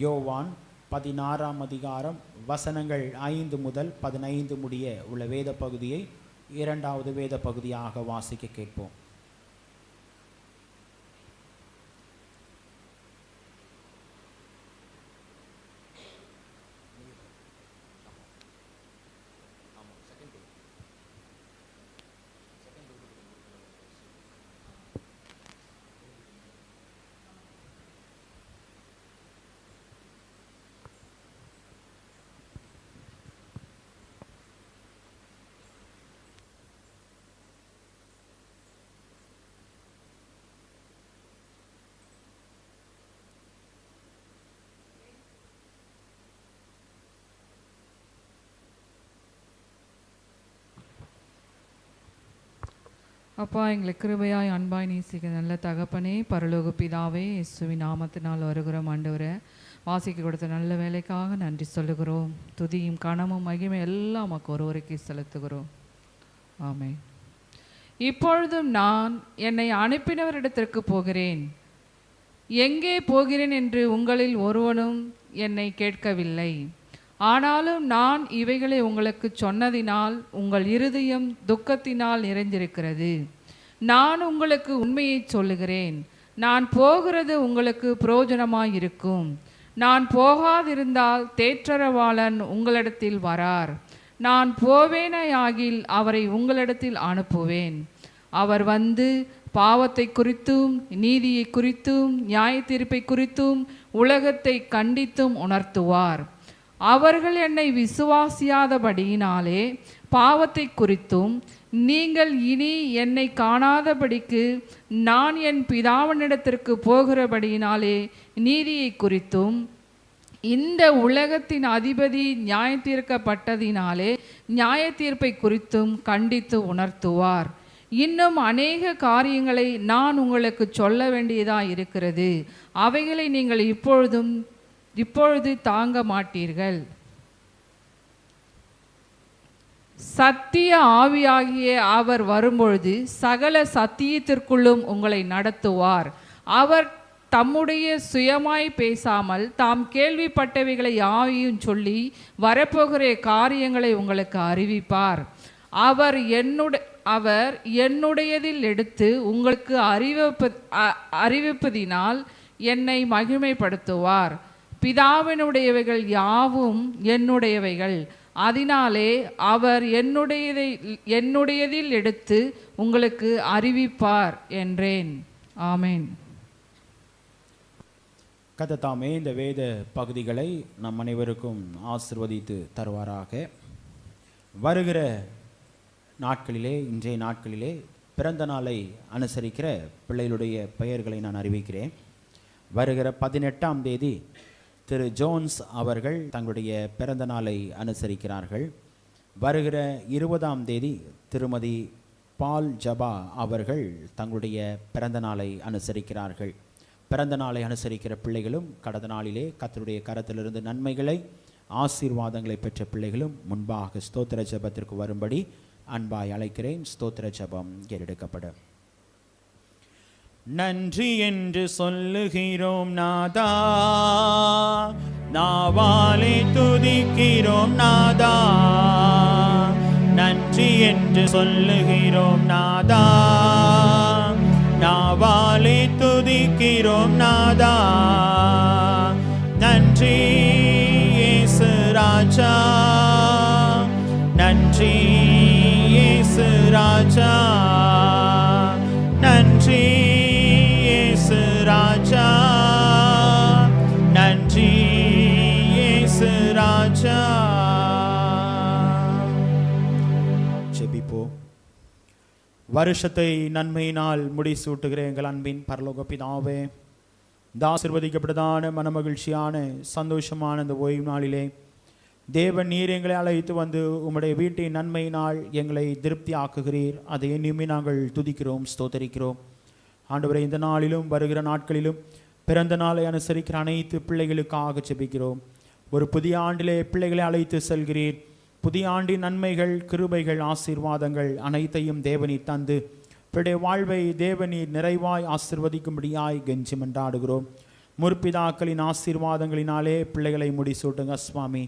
யோவான் 16ஆம் அதிகாரம் வசனங்கள் 5 முதல் 15 முடிய உள்ள வேத பகுதியை இரண்டாவது வேத பகுதியாக வாசிக்க கேட்போம். அப்பா, எங்களை கிருபையாய் அன்பாய் நேசிக்க நல்ல தகப்பனே, பரலோக பிதாவே, இயேசுவின் நாமத்தினால் வருகிறோம். ஆண்டவரே, வாசிக்க கொடுத்த நல்ல வேலைக்காக நன்றி சொல்லுகிறோம். துதியும் கனமும் மகிமை எல்லாம் உமக்கு ஒருவருக்கே செலுத்துகிறோம். ஆமென். இப்பொழுதும் நான் என்னை அனுப்பினவரிடத்திற்கு போகிறேன். எங்கே போகிறேன் என்று உங்களில் ஒருவனும் என்னை கேட்கவில்லை. ஆனாலும் நான் இவைகளை உங்களுக்கு சொன்னதினால் உங்கள் இருதயம் துக்கத்தினால் நிறைந்திருக்கிறது. நான் உங்களுக்கு உண்மையை சொல்லுகிறேன். நான் போகிறது உங்களுக்கு பிரயோஜனமாயிருக்கும். நான் போகாதிருந்தால் தேற்றரவாளன் உங்களிடத்தில் வரார். நான் போவேனையாகில் அவரை உங்களிடத்தில் அனுப்புவேன். அவர் வந்து பாவத்தை குறித்தும் நீதியை குறித்தும் நியாய தீர்ப்பை குறித்தும் உலகத்தை கண்டித்தும் உணர்த்துவார். அவர்கள் என்னை விசுவாசியாதபடியினாலே பாவத்தை குறித்தும் நீங்கள் இனி என்னை காணாதபடிக்கு நான் என் பிதாவினிடத்திற்கு போகிறபடியினாலே நீதியை குறித்தும் இந்த உலகத்தின் அதிபதி நியாய தீர்க்கப்பட்டதினாலே நியாய தீர்ப்பை குறித்தும் கண்டித்து உணர்த்துவார். இன்னும் அநேக காரியங்களை நான் உங்களுக்கு சொல்ல வேண்டியதாக இருக்கிறது. அவைகளை நீங்கள் இப்பொழுது தாங்க மாட்டீர்கள். சத்திய ஆவியாகிய அவர் வரும்பொழுது சகல சத்தியத்திற்குள்ளும் உங்களை நடத்துவார். அவர் தம்முடைய சுயமாய் பேசாமல் தாம் கேள்விப்பட்டவைகளை யாவையும் சொல்லி வரப்போகிற காரியங்களை உங்களுக்கு அறிவிப்பார். அவர் என்னுடையதில் எடுத்து உங்களுக்கு அறிவிப்பதினால் என்னை மகிமைப்படுத்துவார். பிதாவினுடையவைகள் யாவும் என்னுடையவைகள். அதனாலே அவர் என்னுடையதில் எடுத்து உங்களுக்கு அறிவிப்பார் என்றேன். ஆமென். கர்த்தர் தாமே இந்த வேத பகுதிகளை நம் அனைவருக்கும் ஆசீர்வதித்து தருவாராக. வருகிற நாட்களிலே, இன்றைய நாட்களிலே பிறந்த நாளை அனுசரிக்கிற பிள்ளைகளுடைய பெயர்களை நான் அறிவிக்கிறேன். வருகிற 18ஆம் தேதி திரு ஜோன்ஸ் அவர்கள் தங்களுடைய பிறந்த நாளை அனுசரிக்கிறார்கள். வருகிற 20ஆம் தேதி திருமதி பால் ஜபா அவர்கள் தங்களுடைய பிறந்த நாளை அனுசரிக்கிறார்கள். பிறந்த நாளை அனுசரிக்கிற பிள்ளைகளும் கடந்த நாளிலே கர்த்தருடைய கரத்திலிருந்து நன்மைகளை, ஆசீர்வாதங்களை பெற்ற பிள்ளைகளும் முன்பாக ஸ்தோத்திர ஜெபத்திற்கு வரும்படி அன்பாய் அழைக்கிறேன். ஸ்தோத்திர ஜெபம் ஏறெடுக்கப்படும். நன்றி என்று சொல்லுகிறோம் நாதா, நாவாலே துதிக்கிறோம் நாதா. நன்றி என்று சொல்லுகிறோம் நாதா, நாவாலே துதிக்கிறோம் நாதா. நன்றி இயேசு ராஜா, நன்றி இயேசு ராஜா, நன்றி இயேசு ராஜா, நன்றி இயேசு ராஜா. ஜெபிப்போம். வருஷத்தை நன்மையினால் முடிசூட்டுகிற எங்கள் அன்பின் பரலோக பிதாவே, இந்த ஆசீர்வதிக்கப்பட்டதான மனமகிழ்ச்சியான சந்தோஷமான இந்த ஓய்வு நாளிலே தேவன் நீர் எங்களை அழைத்து வந்து உம்முடைய வீட்டின் நன்மையினால் எங்களை திருப்தி ஆக்குகிறீர். அதை எண்ணியுமே நாங்கள் துதிக்கிறோம், ஸ்தோத்தரிக்கிறோம். ஆண்டவரே, இந்த நாளிலும் வருகிற நாட்களிலும் பிறந்த நாளை அனுசரிக்கிற அனைத்து பிள்ளைகளுக்காக ஜெபிக்கிறோம். ஒரு புதிய ஆண்டிலே பிள்ளைகளை அழைத்து செல்கிறீர். புதிய ஆண்டின் நன்மைகள், கிருபைகள், ஆசீர்வாதங்கள் அனைத்தையும் தேவனீர் தந்து பிள்ளை வாழ்வை தேவனீர் நிறைவாய் ஆசீர்வதிக்கும்படியாய் கெஞ்சி மன்றாடுகிறோம். முற்பிதாக்களின் ஆசீர்வாதங்களினாலே பிள்ளைகளை முடிசூட்டுங்க சுவாமி.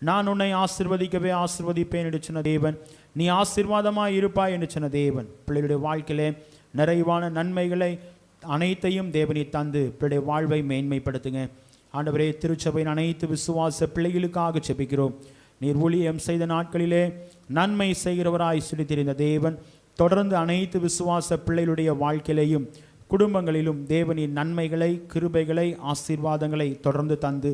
நான் உன்னை ஆசீர்வதிக்கவே ஆசீர்வதிப்பேன் என்று சொன்ன தேவன், நீ ஆசீர்வாதமாய் இருப்பாய் என்று சொன்ன தேவன், பிள்ளைகளுடைய வாழ்க்கையிலே நிறைவான நன்மைகளை அனைத்தையும் தேவனீர் தந்து பிள்ளை வாழ்வை மேன்மைப்படுத்துங்க. ஆண்டவரே, திருச்சபையின் அனைத்து விசுவாச பிள்ளைகளுக்காக ஜெபிக்கிறோம். நீர் ஊழியம் செய்த நாட்களிலே நன்மை செய்கிறவராய் சுடித்திருந்த தேவன், தொடர்ந்து அனைத்து விசுவாச பிள்ளைகளுடைய வாழ்க்கையிலையும் குடும்பங்களிலும் தேவனின் நன்மைகளை, கிருபைகளை, ஆசீர்வாதங்களை தொடர்ந்து தந்து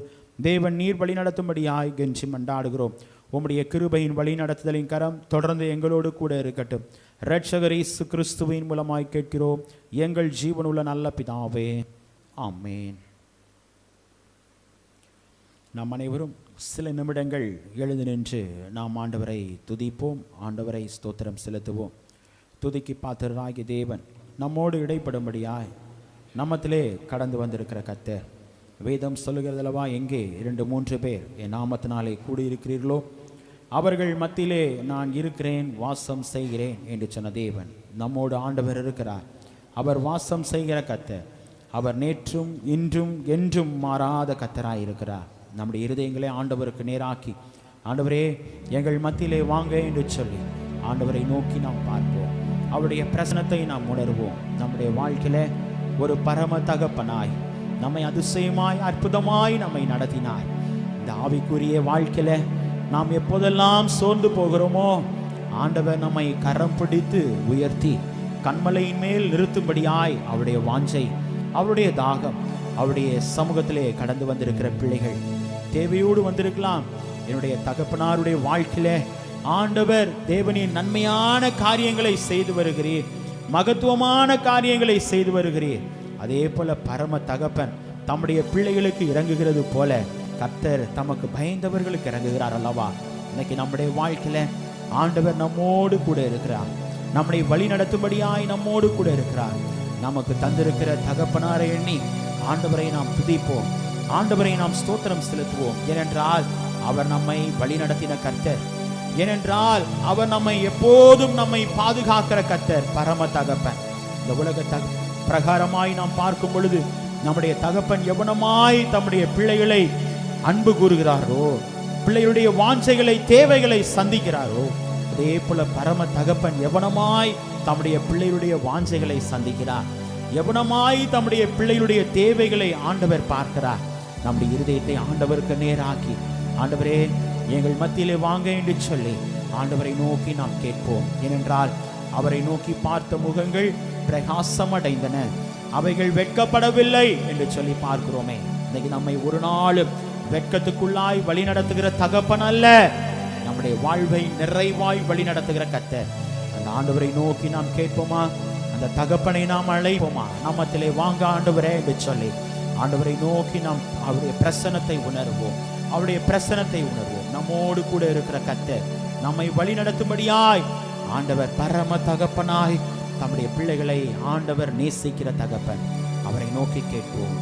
தேவன் நீர் வழி நடத்தும்படியாய் கெஞ்சி மன்றாடுகிறோம். உம்முடைய கிருபையின் வழி நடத்துதலின் கரம் தொடர்ந்து எங்களோடு கூட இருக்கட்டும். இரட்சகர் இயேசு கிறிஸ்துவின் மூலமாய் கேட்கிறோம் எங்கள் ஜீவனுள்ள நல்ல பிதாவே, ஆமேன். நாம் அனைவரும் சில நிமிடங்கள் எழுந்து நின்று நாம் ஆண்டவரை துதிப்போம், ஆண்டவரை ஸ்தோத்திரம் செலுத்துவோம். துதிக்கு பாத்திரராகிய தேவன் நம்மோடு இடைப்படும்படியாய் நம்மத்திலே கடந்து வந்திருக்கிற கர்த்தர். வேதம் சொல்லுகிறதல்லவா, எங்கே 2-3 பேர் என் நாமத்தினாலே கூடியிருக்கிறீர்களோ அவர்கள் மத்தியிலே நான் இருக்கிறேன், வாசம் செய்கிறேன் என்று சொன்ன தேவன் நம்மோடு ஆண்டவர் இருக்கிறார். அவர் வாசம் செய்கிற கர்த்தர். அவர் நேற்றும் இன்றும் என்றும் மாறாத கர்த்தராய் இருக்கிறார். நம்முடைய இருதயங்களை ஆண்டவருக்கு நேராக்கி, ஆண்டவரே எங்கள் மத்தியிலே வாங்க என்று சொல்லி ஆண்டவரை நோக்கி நாம் பார்ப்போம். அவருடைய பிரசனத்தை நாம் உணர்வோம். நம்முடைய வாழ்க்கையில ஒரு பரம தகப்பனாய் நம்மை அதிசயமாய் அற்புதமாய் நம்மை நடத்தினார். இந்த ஆவிக்குரிய வாழ்க்கையில நாம் எப்போதெல்லாம் சோர்ந்து போகிறோமோ ஆண்டவர் நம்மை கரம் பிடித்து உயர்த்தி கண்மலையின் மேல் நிறுத்தும்படியாய் அவருடைய வாஞ்சை, அவருடைய தாகம், அவருடைய சமூகத்திலே கடந்து வந்திருக்கிற பிள்ளைகள் தேவையோடு வந்திருக்கலாம். என்னுடைய தகப்பனாருடைய வாழ்க்கையில ஆண்டவர் தேவனின் நன்மையான காரியங்களை செய்து வருகிறீர், மகத்துவமான காரியங்களை செய்து வருகிறீர். அதே போல பரம தகப்பன் தம்முடைய பிள்ளைகளுக்கு இறங்குகிறது போல கர்த்தர் தமக்கு பயந்தவர்களுக்கு இறங்குகிறார் அல்லவா. இன்னைக்கு நம்முடைய வாழ்க்கையில ஆண்டவர் நம்மோடு கூட இருக்கிறார். நம்முடைய வழி நடத்தும்படியாய் நம்மோடு கூட இருக்கிறார். நமக்கு தந்திருக்கிற தகப்பனாரை எண்ணி ஆண்டவரை நாம் துதிப்போம், ஆண்டவரை நாம் ஸ்தோத்திரம் செலுத்துவோம். ஏனென்றால் அவர் நம்மை வழி நடத்தின கர்த்தர், ஏனென்றால் அவர் நம்மை எப்போதும் நம்மை பாதுகாக்கிற கர்த்தர், பரம தகப்பன். இந்த உலக பிரகாரமாய் நாம் பார்க்கும் பொழுது நம்முடைய தகப்பன் எவனமாய் தம்முடைய பிள்ளைகளை அன்பு கூறுகிறாரோ, பிள்ளைகளுடைய வாஞ்சைகளை, தேவைகளை சந்திக்கிறாரோ, அதே போல பரம தகப்பன் எவனமாய் தம்முடைய பிள்ளைகளுடைய வாஞ்சைகளை சந்திக்கிறார், எவனமாய் தம்முடைய பிள்ளைகளுடைய தேவைகளை ஆண்டவர் பார்க்கிறார். நம்முடைய இருதயத்தை ஆண்டவருக்கு நேராக்கி, ஆண்டவரே எங்கள் மத்தியிலே வாங்க என்று சொல்லி ஆண்டவரை நோக்கி நாம் கேட்போம். ஏனென்றால் அவரை நோக்கி பார்த்த முகங்கள் பிரகாசம் அடைந்தன, அவைகள் வெட்கப்படவில்லை என்று சொல்லி பார்க்கிறோமே. இன்னைக்கு நம்மை ஒரு நாள் வெட்கத்துக்குள்ளாய் வழி நடத்துகிற தகப்பன் அல்ல, நம்முடைய வாழ்வை நிறைவாய் வழி நடத்துகிற கர்த்தர். அந்த ஆண்டவரை நோக்கி நாம் கேட்போமா? அந்த தகப்பனை நாம் அழைப்போமா? நாமத்திலே வாங்க ஆண்டவரே என்று சொல்லி ஆண்டவரை நோக்கி நாம் அவருடைய பிரசன்னத்தை உணர்வோம், அவருடைய பிரசன்னத்தை உணர்வோம். நம்மோடு கூட இருக்கிற கர்த்தர் நம்மை வழி நடத்தும்படியாய் ஆண்டவர் பரம தகப்பனாய் தம்முடைய பிள்ளைகளை ஆண்டவர் நேசிக்கிற தகப்பன். அவரை நோக்கி கேட்போம்.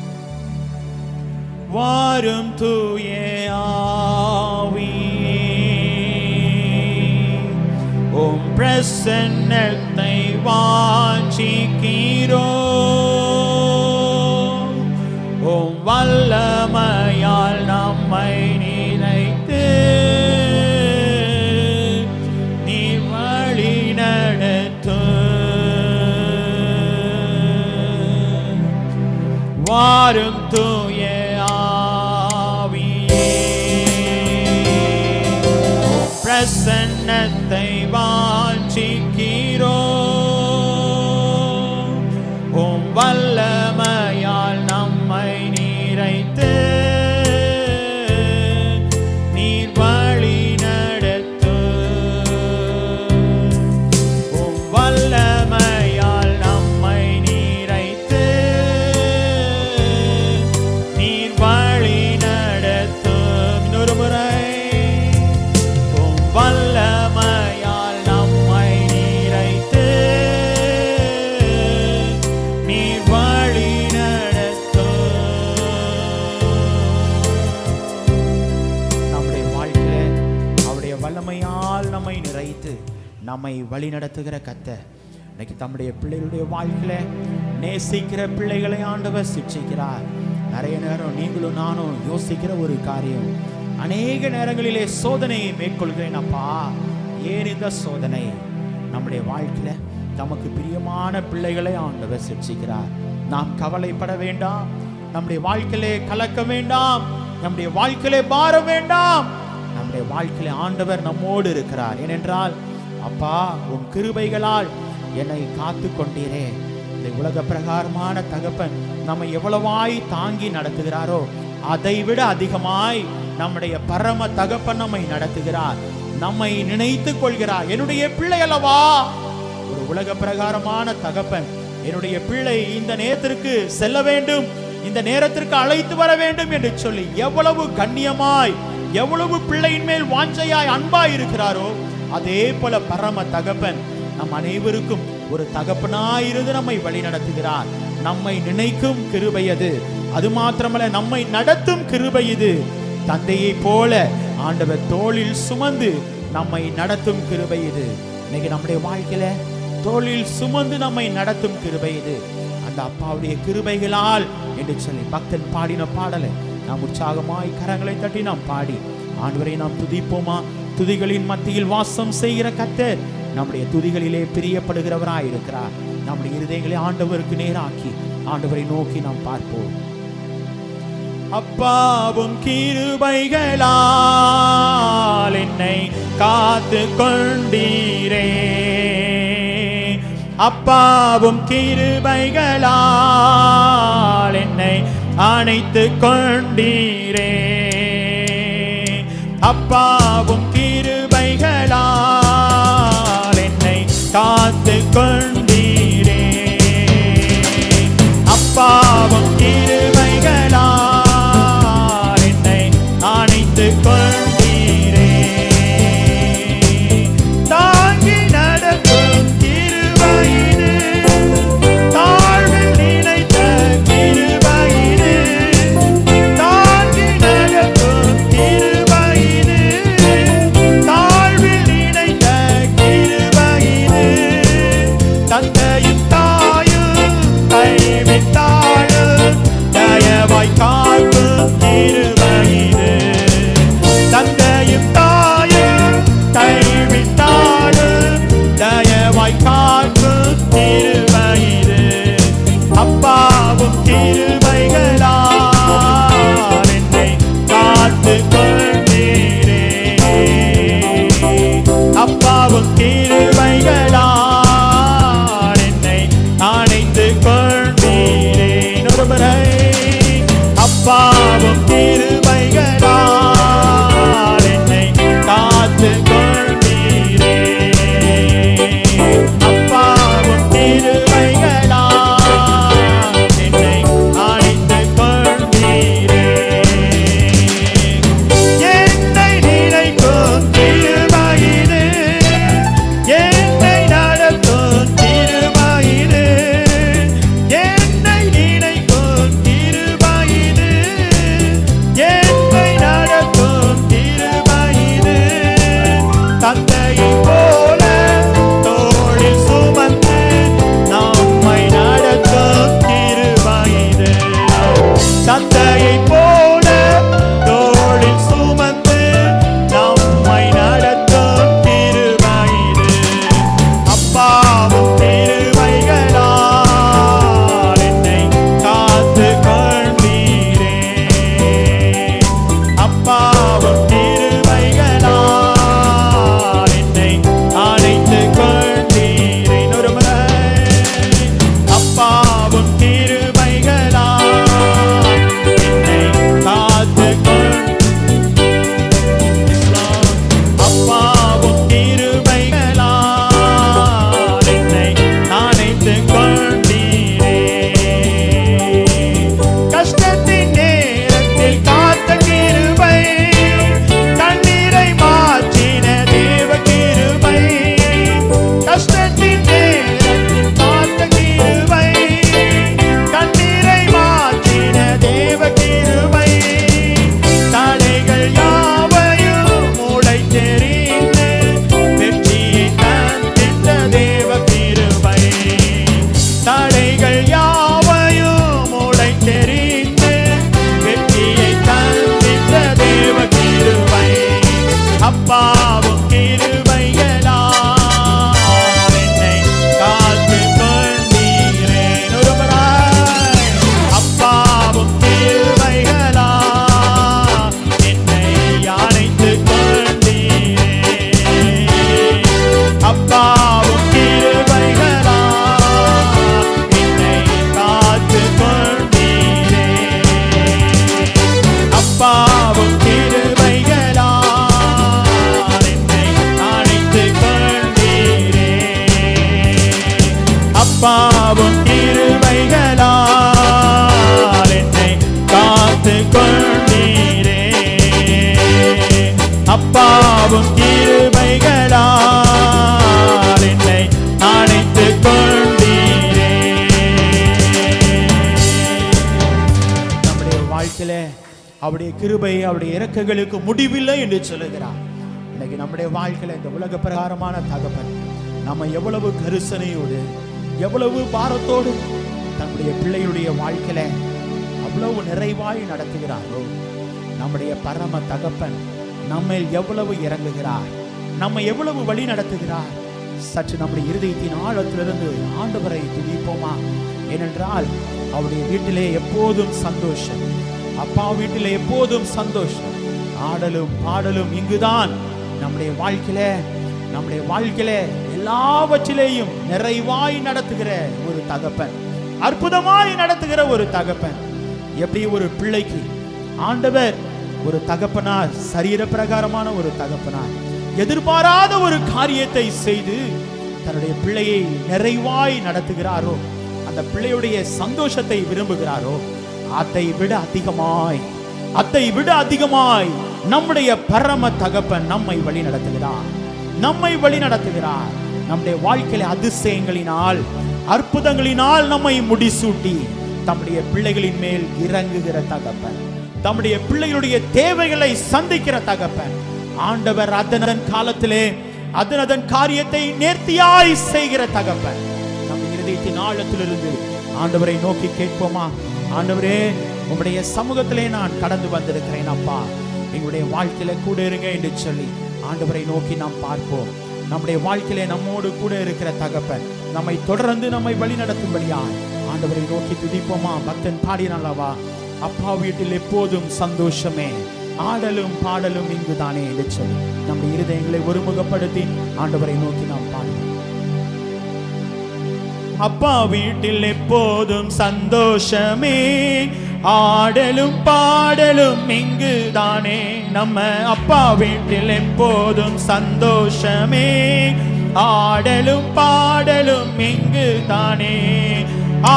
வாரும் தூய ஆவியே, உம் பிரசன்னத்தை வாஞ்சிக்கிறோம். உம் வல்லமையால் நம்மை நிறைத்து நீ வழி நடத்தும். வாரும் தூய ஆவியே, பிரசன்னத்தை வாஞ்சிக்கிறோம். உம் வல்லமையால் நம்மை நிறைத்து நீர் வழி நடத்தும். உம் வல்லமையால் நம்மை நிறைத்து நீர் வழி நடத்தும். இன்னொரு முறை, வல்லமையால் நம்மை நிறைத்து நீர் வழி நடத்தும். நம்முடைய வாழ்க்கையில அவருடைய வல்லமையால் நம்மை நிறைத்து நம்மை வழி நடத்துகிற கர்த்தர் இன்னைக்கு தம்முடைய பிள்ளைகளுடைய வாழ்க்கையில நேசிக்கிற பிள்ளைகளை ஆண்டவர் சிட்சிக்கிறார். நிறைய நேரம் நீங்களும் நானும் யோசிக்கிற ஒரு காரியம், அநேக நேரங்களிலே சோதனையை மேற்கொள்கிறேன் அப்பா, ஏன் இந்த சோதனை? நம்முடைய வாழ்க்கையில நமக்கு பிரியமான பிள்ளைகளை ஆண்டவர் சிட்சிக்கிறார். நாம் கவலைப்பட வேண்டாம், நம்முடைய வாழ்க்கையிலே கலக்க வேண்டாம், நம்முடைய வாழ்க்கையிலே பாரம் வேண்டாம். நம்முடைய வாழ்க்கையிலே ஆண்டவர் நம்மோடு இருக்கிறார். ஏனென்றால், அப்பா உன் கிருபைகளால் என்னை காத்து கொண்டீரே. இந்த உலக பிரகாரமான தகப்பன் நம்மை எவ்வளவாய் தாங்கி நடத்துகிறாரோ அதை விட அதிகமாய் நம்முடைய பரம தகப்பன் நம்மை நடத்துகிறார், நம்மை நினைத்துக் கொள்கிறார். என்னுடைய பிள்ளை அல்லவா? ஒரு உலக பிரகாரமான தகப்பன் என்னுடைய பிள்ளை இந்த நேரத்திற்கு செல்ல வேண்டும், இந்த நேரத்திற்கு அழைத்து வர வேண்டும் என்று சொல்லி எவ்வளவு கண்ணியமாய், எவ்வளவு பிள்ளையின் மேல் வாஞ்சையாய் அன்பாய் இருக்கிறாரோ, அதே போல பரம தகப்பன் நம் அனைவருக்கும் ஒரு தகப்பனாயிருந்து நம்மை வழி நடத்துகிறார். நம்மை நினைக்கும் கிருபை அது. அது மாத்திரமல்ல, நம்மை நடத்தும் கிருபை இது. தந்தையை போல ஆண்டவர் தோளில் சுமந்து நம்மை நடத்தும் கிருபை இது. இன்னைக்கு நம்முடைய வாழ்க்கையில தோளில் சுமந்து நம்மை நடத்தும் கிருபை இது. அந்த அப்பாவுடைய கிருபைகளால் என்று சொல்லி பக்தன் பாடின பாடலை நாம் உற்சாகமாய் கரங்களை தட்டி நாம் பாடி ஆண்டவரை நாம் துதிப்போமா? துதிகளின் மத்தியில் வாசம் செய்கிற கர்த்தர் நம்முடைய துதிகளிலே பிரியப்படுகிறவராய் இருக்கிறார். நம்முடைய இருதயங்களை ஆண்டவருக்கு நேராக்கி ஆண்டவரை நோக்கி நாம் பார்ப்போம். அப்பாவும் கிருபைகளால் என்னை காத்து கொண்டீரே, அப்பாவும் கிருபைகளால் என்னை அணைத்து கொண்டீரே, அப்பாவும் கிருபைகளால் என்னை காத்து கொண்டீரே, அப்பாவும் கிருபைகளால் என்னை அணைத்து கொண்டீரே, தாங்கி நடக்கும் கிருபையினே, தாழ்வில் நினைத்த கிருபையினே, தாங்கி நடக்கும் கிருபையினே, தாழ்வில் நினைத்த கிருபையினே, அப்பாவும் கிருபைகளால் என்னை அணைத்துக் கொண்டீரே. அப்பாவும் கிருபைகளால் என்னை காத்துக் கொண்டீரே. அப்பாவும் கிருபைகளால் என்னை அணைத்துக் கொண்டீரே. நம்முடைய வாழ்க்கையில அவருடைய கிருபை அவருடைய இரக்கங்களுக்கு முடிவில்லை என்று சொல்லுகிறார். இன்னைக்கு நம்முடைய வாழ்க்கையில இந்த உலக பிரகாரமான தகப்பன் நம்ம எவ்வளவு கரிசனையோடு எவ்வளவு பாரத்தோடு தன்னுடைய பிள்ளையுடைய வாழ்க்கையில அவ்வளவு நிறைவாய் நடத்துகிறாரோ, நம்முடைய பரம தகப்பன் நம்மை எவ்வளவு இறங்குகிறார், நம்மை எவ்வளவு வழி நடத்துகிறார். சற்று நம்முடைய இருதயத்தின் ஆழத்திலிருந்து ஆண்டவரை துதிப்போமா? ஏனென்றால் அவருடைய வீட்டிலே எப்போதும் சந்தோஷம், அப்பா வீட்டிலே எப்போதும் சந்தோஷம். ஆடலும் பாடலும் இங்குதான். நம்முடைய வாழ்க்கையில எல்லாவற்றிலேயும் நிறைவாய் நடத்துகிற ஒரு தகப்பன், அற்புதமாய் நடத்துகிற ஒரு தகப்பன். எப்படி ஒரு பிள்ளைக்கு ஆண்டவர் ஒரு தகப்பனார், சரீர பிரகாரமான ஒரு தகப்பனார் எதிர்பாராத ஒரு காரியத்தை செய்து தன்னுடைய பிள்ளையை நிறைவாய் நடத்துகிறாரோ, அந்த பிள்ளையுடைய சந்தோஷத்தை விரும்புகிறாரோ, அதை விட அதிகமாய் நம்முடைய பரம தகப்பன் நம்மை வழி நடத்துகிறார். நம்முடைய வாழ்க்கையில அதிசயங்களினால் அற்புதங்களினால் நம்மை முடிசூட்டி தம்முடைய பிள்ளைகளின் மேல் இறங்குகிற தகப்பன், தம்முடைய பிள்ளைகளுடைய தேவைகளை சந்திக்கிற தகப்பன். ஆண்டவர் அதன் காலத்திலே அதன் காரியத்தை நேர்த்தியாய் செய்கிற தகப்பன். நம் இருதயத்தின் ஆழத்திலிருந்து ஆண்டவரை நோக்கி கேட்போமா? ஆண்டவரே, உம்முடைய சமூகத்திலே நான் கடந்து வந்திருக்கிறேன் அப்பா, எங்களுடைய வாழ்க்கையில கூட இருங்க என்று சொல்லி ஆண்டவரை நோக்கி நாம் பார்ப்போம். நம்முடைய வாழ்க்கையிலே நம்மோடு கூட இருக்கிற தகப்பன் நம்மை தொடர்ந்து நம்மை வழி நடத்தும்படியா ஆண்டவரை நோக்கி துதிப்போமா? பக்தன் பாடினாலவா, அப்பா வீட்டில் எப்போதும் சந்தோஷமே, ஆடலும் பாடலும் இங்குதானே என்று சொல்லி நம்முடைய இருதயங்களை ஒருமுகப்படுத்தி ஆண்டவரை நோக்கி நாம் பாடுவோம். அப்பா வீட்டில் எப்போதும் சந்தோஷமே, ஆடலும் பாடலும் இங்குதானே. நம்ம அப்பா வீட்டில் எப்போதும் சந்தோஷமே, ஆடலும் பாடலும் இங்குதானே.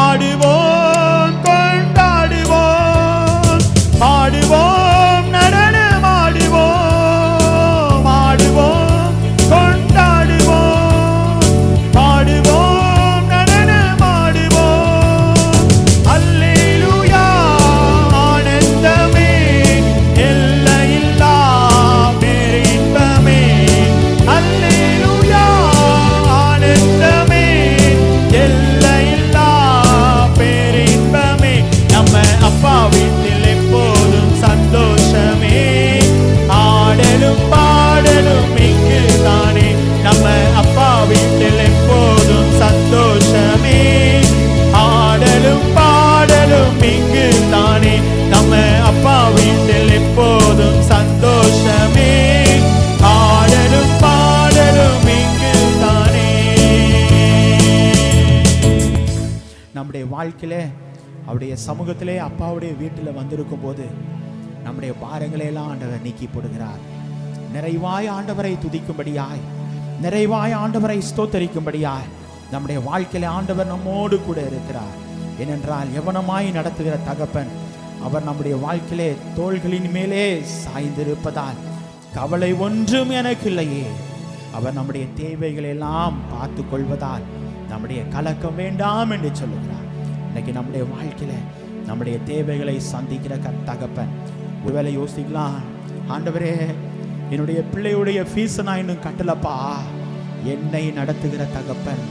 ஆடுவோம் கொண்டாடுவோம், ஆடுவோம் நடனம் ஆடுவோம், ஆடுவோம் கொண்டாடுவோம், ஆடுவோம் நடனம் ஆடுவோம். அல்லேலூயா ஆனந்தமே, எல்லையில்லா பேரின்பமே. அல்லேலூயா ஆனந்தமே, எல்லையில்லா பேரின்பமே. நம்ம அப்பா வீட்டில் எப்போதும் சந்தோஷமே, ஆடலும் பாடலும் இங்குதானே. நம்ம அப்பா வீட்டில் எப்போதும் சந்தோஷமே, ஆடலும் பாடலும் இங்குதானே. நம்ம அப்பா வீட்டில் எப்போதும் சந்தோஷமே, ஆடலும் பாடலும் இங்குதானே. நம்முடைய வாழ்க்கையில அவருடைய சமூகத்திலே அப்பாவுடைய வீட்டில் வந்திருக்கும் போது நம்முடைய பாரங்களை எல்லாம் ஆண்டவர் நீக்கி போடுகிறார். நிறைவாய் ஆண்டவரை துதிக்கும்படியாய், நிறைவாய் ஆண்டவரை ஸ்தோத்தரிக்கும்படியாய் நம்முடைய வாழ்க்கையில ஆண்டவர் நம்மோடு கூட இருக்கிறார். ஏனென்றால் எவனமாய் நடத்துகிற தகப்பன் அவர் நம்முடைய வாழ்க்கையிலே தோள்களின் மேலே சாய்ந்திருப்பதால் கவலை ஒன்றும் எனக்கு இல்லையே. அவர் நம்முடைய தேவைகளை எல்லாம் பார்த்து கொள்வதால் நம்முடைய கலக்கம் வேண்டாம் என்று சொல்லுகிறார். இன்னைக்கு நம்முடைய வாழ்க்கையில நம்முடைய தேவைகளை சந்திக்கிற தகப்பன் ஒருவேளை யோசிக்கலாம், ஆண்டவரே என்னுடைய பிள்ளையுடைய ஃபீஸ் நான் இன்னும் கட்டலப்பா. என்னை நடத்துகிற தகப்பன்,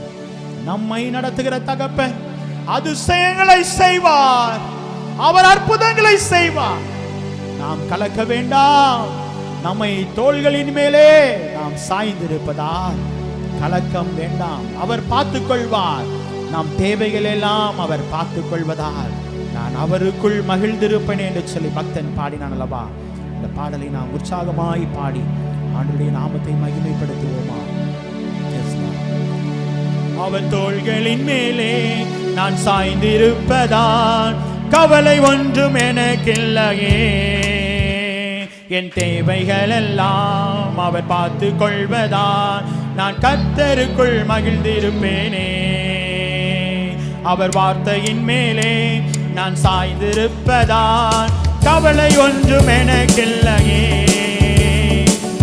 நம்மை நடத்துகிற தகப்பன் அதிசயங்களை செய்வார், அவர் அற்புதங்களை செய்வார். நாம் கலக்க வேண்டாம். நம்மை தோள்களின் மேலே நாம் சாய்ந்திருப்பதால் கலக்கம் வேண்டாம். அவர் பார்த்துக் கொள்வார். நாம் தேவைகள் எல்லாம் அவர் பார்த்துக் கொள்வதால் நான் அவருக்குள் மகிழ்ந்திருப்பேன் என்று சொல்லி பக்தன் பாடினான் அல்லவா? இந்த பாடலை நாம் உற்சாகமாய் பாடி ஆண்டவருடைய நாமத்தை மகிமைப்படுத்துவோமா? அவர் தோள்களின் மேலே நான் சாய்ந்திருப்பதால் கவலை ஒன்றும் எனக்கில்லையே. என் தேவைகள் எல்லாம் அவர் பார்த்து கொள்வதால் நான் கர்த்தருக்குள் மகிழ்ந்திருப்பேனே. அவர் வார்த்தையின் மேலே நான் சாய்ந்திருப்பதால் கவலை ஒன்றும் எனக்கில்லையே.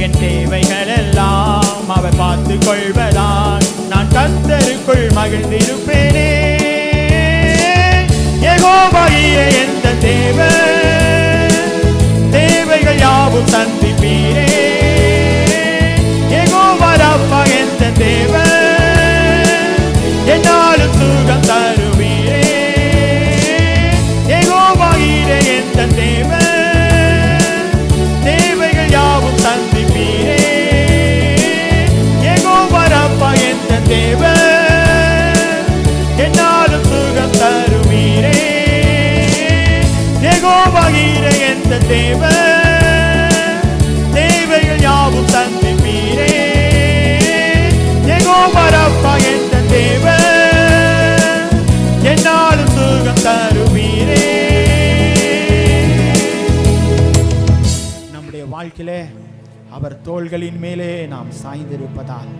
என் தேவைகள் எல்லாம் அவர் பார்த்து கொள்வதால் நான் கர்த்தருக்குள் மகிழ்ந்திருப்பேனே. யெகோவாயே எந்த தேவைகள் யாவும் சந்திப்பீரே. யெகோவா ரப்பா எந்த தேவை என்னாலும் சுகம் தருவீரே. யெகோவாயே எந்த தேவைகள் யாவும் சந்திப்பீரே. யெகோவா ரப்பா எந்த தேவை என்னாலும் சுகம் தருவீரே. யெகோவாயே எந்த தேவைகள் யாவும் சந்திப்பீரே. யெகோவா ரப்பா எந்த தேவை என்னாலும் சுகம் தருவீரே. நம்முடைய வாழ்க்கையிலே அவர் தோள்களின் மேலே நாம் சாய்ந்திருப்பதால்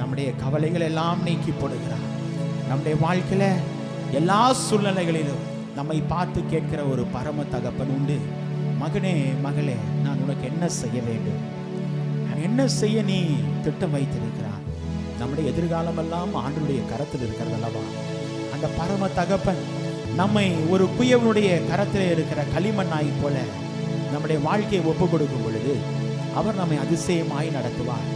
நம்முடைய கவலைகள் எல்லாம் நீக்கி போடுகிறார். நம்முடைய வாழ்க்கையில எல்லா சூழ்நிலைகளிலும் நம்மை பார்த்து கேட்கிற ஒரு பரம தகப்பன் உண்டு. மகனே மகளே, நான் உனக்கு என்ன செய்ய வேண்டும், நான் என்ன செய்ய நீ திட்டம் வைத்திருக்கிறான். நம்முடைய எதிர்காலம் எல்லாம் ஆண்டவருடைய கரத்தில் இருக்கிறது அல்லவா? அந்த பரம தகப்பன் நம்மை ஒரு குயவனுடைய கரத்தில் இருக்கிற களிமண்ணாய் போல நம்முடைய வாழ்க்கையை ஒப்பு கொடுக்கும் பொழுது அவர் நம்மை அதிசயமாய் நடத்துவார்.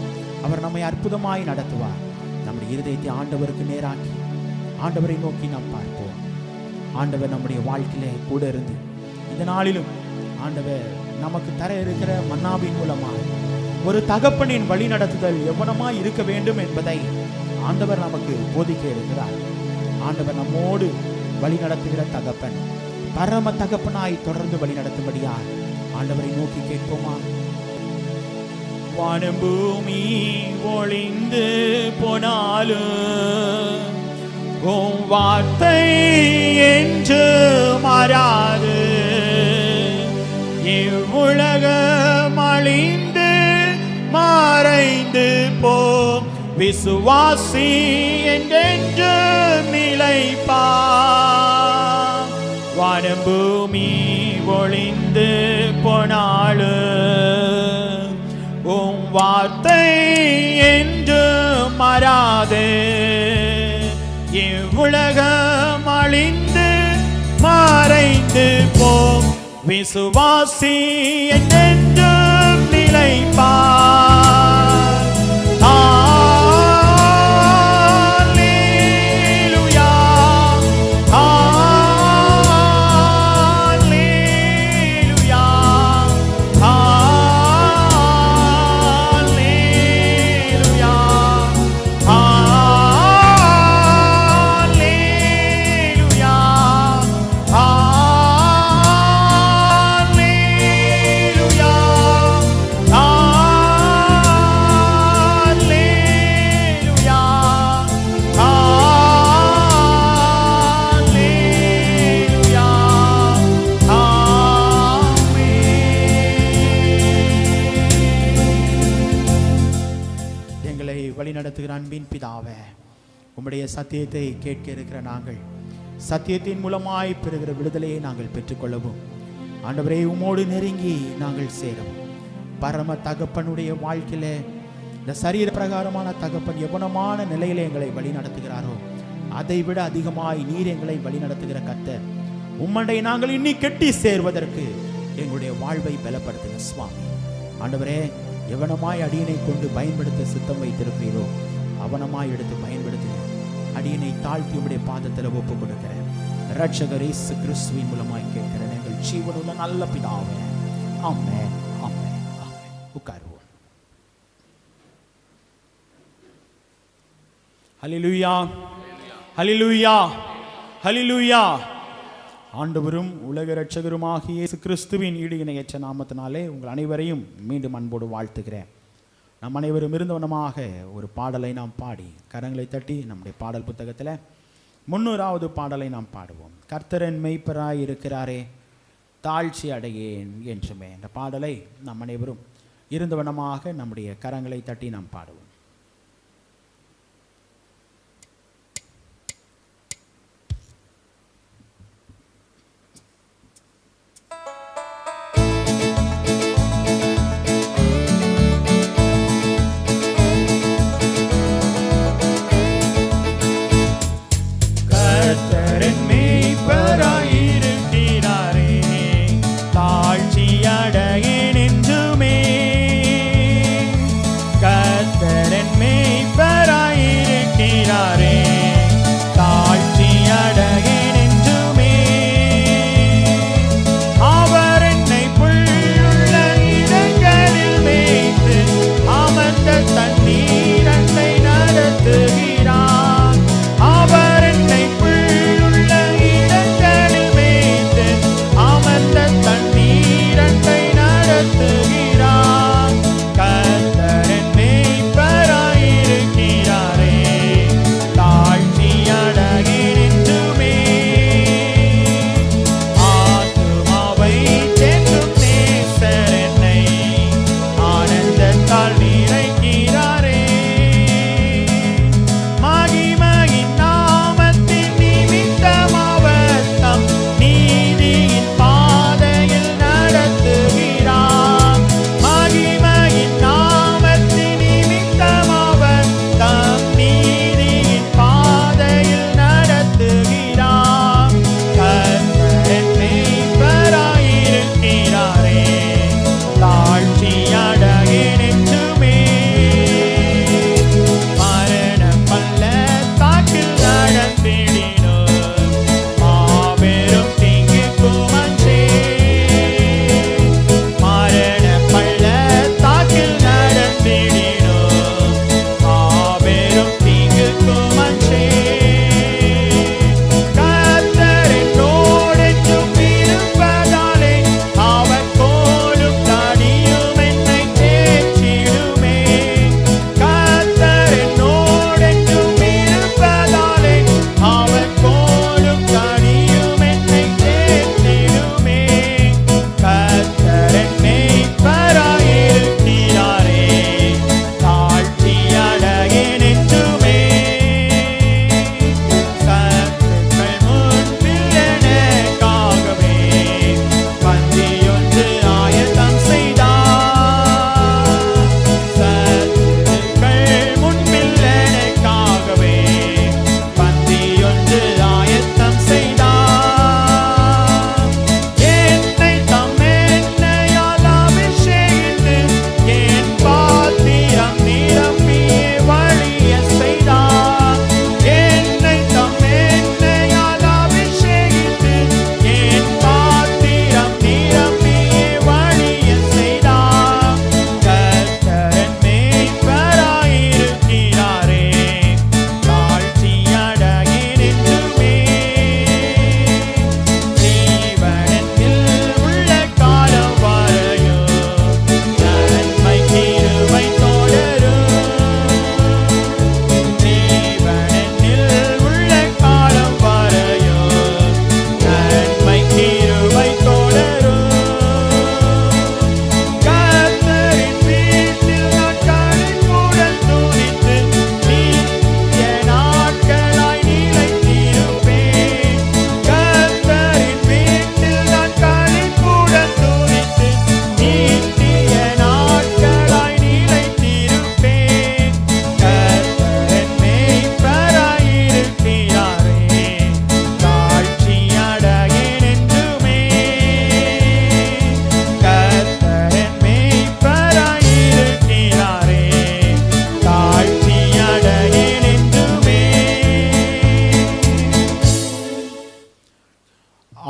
அவர் நம்மை அற்புதமாய் நடத்துவார். நம்முடைய இருதயத்தை ஆண்டவருக்கு நேராக்கி ஆண்டவரை நோக்கி நாம் பார்ப்போம். ஆண்டவர் நம்முடைய வாழ்க்கையிலே கூட இருந்து இந்த நாளிலும் ஆண்டவர் நமக்கு தர இருக்கிற மன்னாவின் மூலமாக ஒரு தகப்பனின் வழி நடத்துதல் எவ்வளமாய் இருக்க வேண்டும் என்பதை ஆண்டவர் நமக்கு போதிக்க இருக்கிறார். ஆண்டவர் நம்மோடு வழி நடத்துகிற தகப்பன், பரம தகப்பனாய் தொடர்ந்து வழி நடத்தும்படியால் ஆண்டவரை நோக்கி கேட்போமா? வானம் பூமி ஒளிந்து போனாலும் உம் வார்த்தை என்று மாறாது. இவ்வுலகம் அழிந்து மறைந்து போ, விசுவாசி என்றென்று நிலைப்பார். வானம் பூமி ஒளிந்து போனாலும் உம் வார்த்தை என்று மாறாது. இவ்வுலகம் அழிந்து மறைந்து போம், விசுவாசி என்றென்றும் நிலைப்பார். அல்லேலூயா, அல்லேலூயா, வழிநடத்துகிற அன்பின் பிதாவே, உம்முடைய சத்தியத்தை கேட்க இருக்கிற நாங்கள் சத்தியத்தின் மூலமாய் பெறுகிற விடுதலையை நாங்கள் பெற்றுக்கொள்ளவும், ஆண்டவரே உம்மோடு நெருங்கி நாங்கள் சேரவும், பரம தகப்பனுடைய வாழ்க்கையில இந்த சரீர பிரகாரமான தகப்பன் எவனமான நிலையில எங்களை வழி நடத்துகிறாரோ அதை விட அதிகமாய் நீர் எங்களை வழி நடத்துகிற கர்த்தர், உம்முடைய நாங்கள் இன்னி கெட்டி சேர்வதற்கு எங்களுடைய வாழ்வை பலப்படுத்துங்க சுவாமி. ஆண்டவரே, எவனமாய் அடியனை கொண்டு பயன்படுத்த சித்தம் வைத்திருக்கிறீரோ அவனமாய் எடுத்து பயன்படுத்துங்க. அடியனை தாழ்த்தி உம்முடைய பாதத்தில் ஒப்பு கொடுக்கிறேன். இரட்சகர் இயேசு கிறிஸ்துவின் மூலமாய் கேட்கிறேன் எங்கள் ஜீவனுள்ள நல்ல பிதாவே, ஆமென், ஆமென், ஆமென். உட்காருவோம். ஹல்லேலூயா, ஹல்லேலூயா, ஹல்லேலூயா. ஆண்டவரும் உலக இரட்சகருமாகிய இயேசு கிறிஸ்துவின் ஈடு இணையற்ற நாமத்தினாலே உங்கள் அனைவரையும் மீண்டும் அன்போடு வாழ்த்துகிறேன். நம் அனைவரும் இருந்தவனமாக ஒரு பாடலை நாம் பாடி கரங்களை தட்டி நம்முடைய பாடல் புத்தகத்தில் 300வது பாடலை நாம் பாடுவோம். கர்த்தரன் மெய்ப்பராய் இருக்கிறாரே, தாழ்ச்சி அடையேன் என்றுமே. என்ற பாடலை நாம் அனைவரும் இருந்தவனமாக நம்முடைய கரங்களை தட்டி நாம் பாடுவோம்.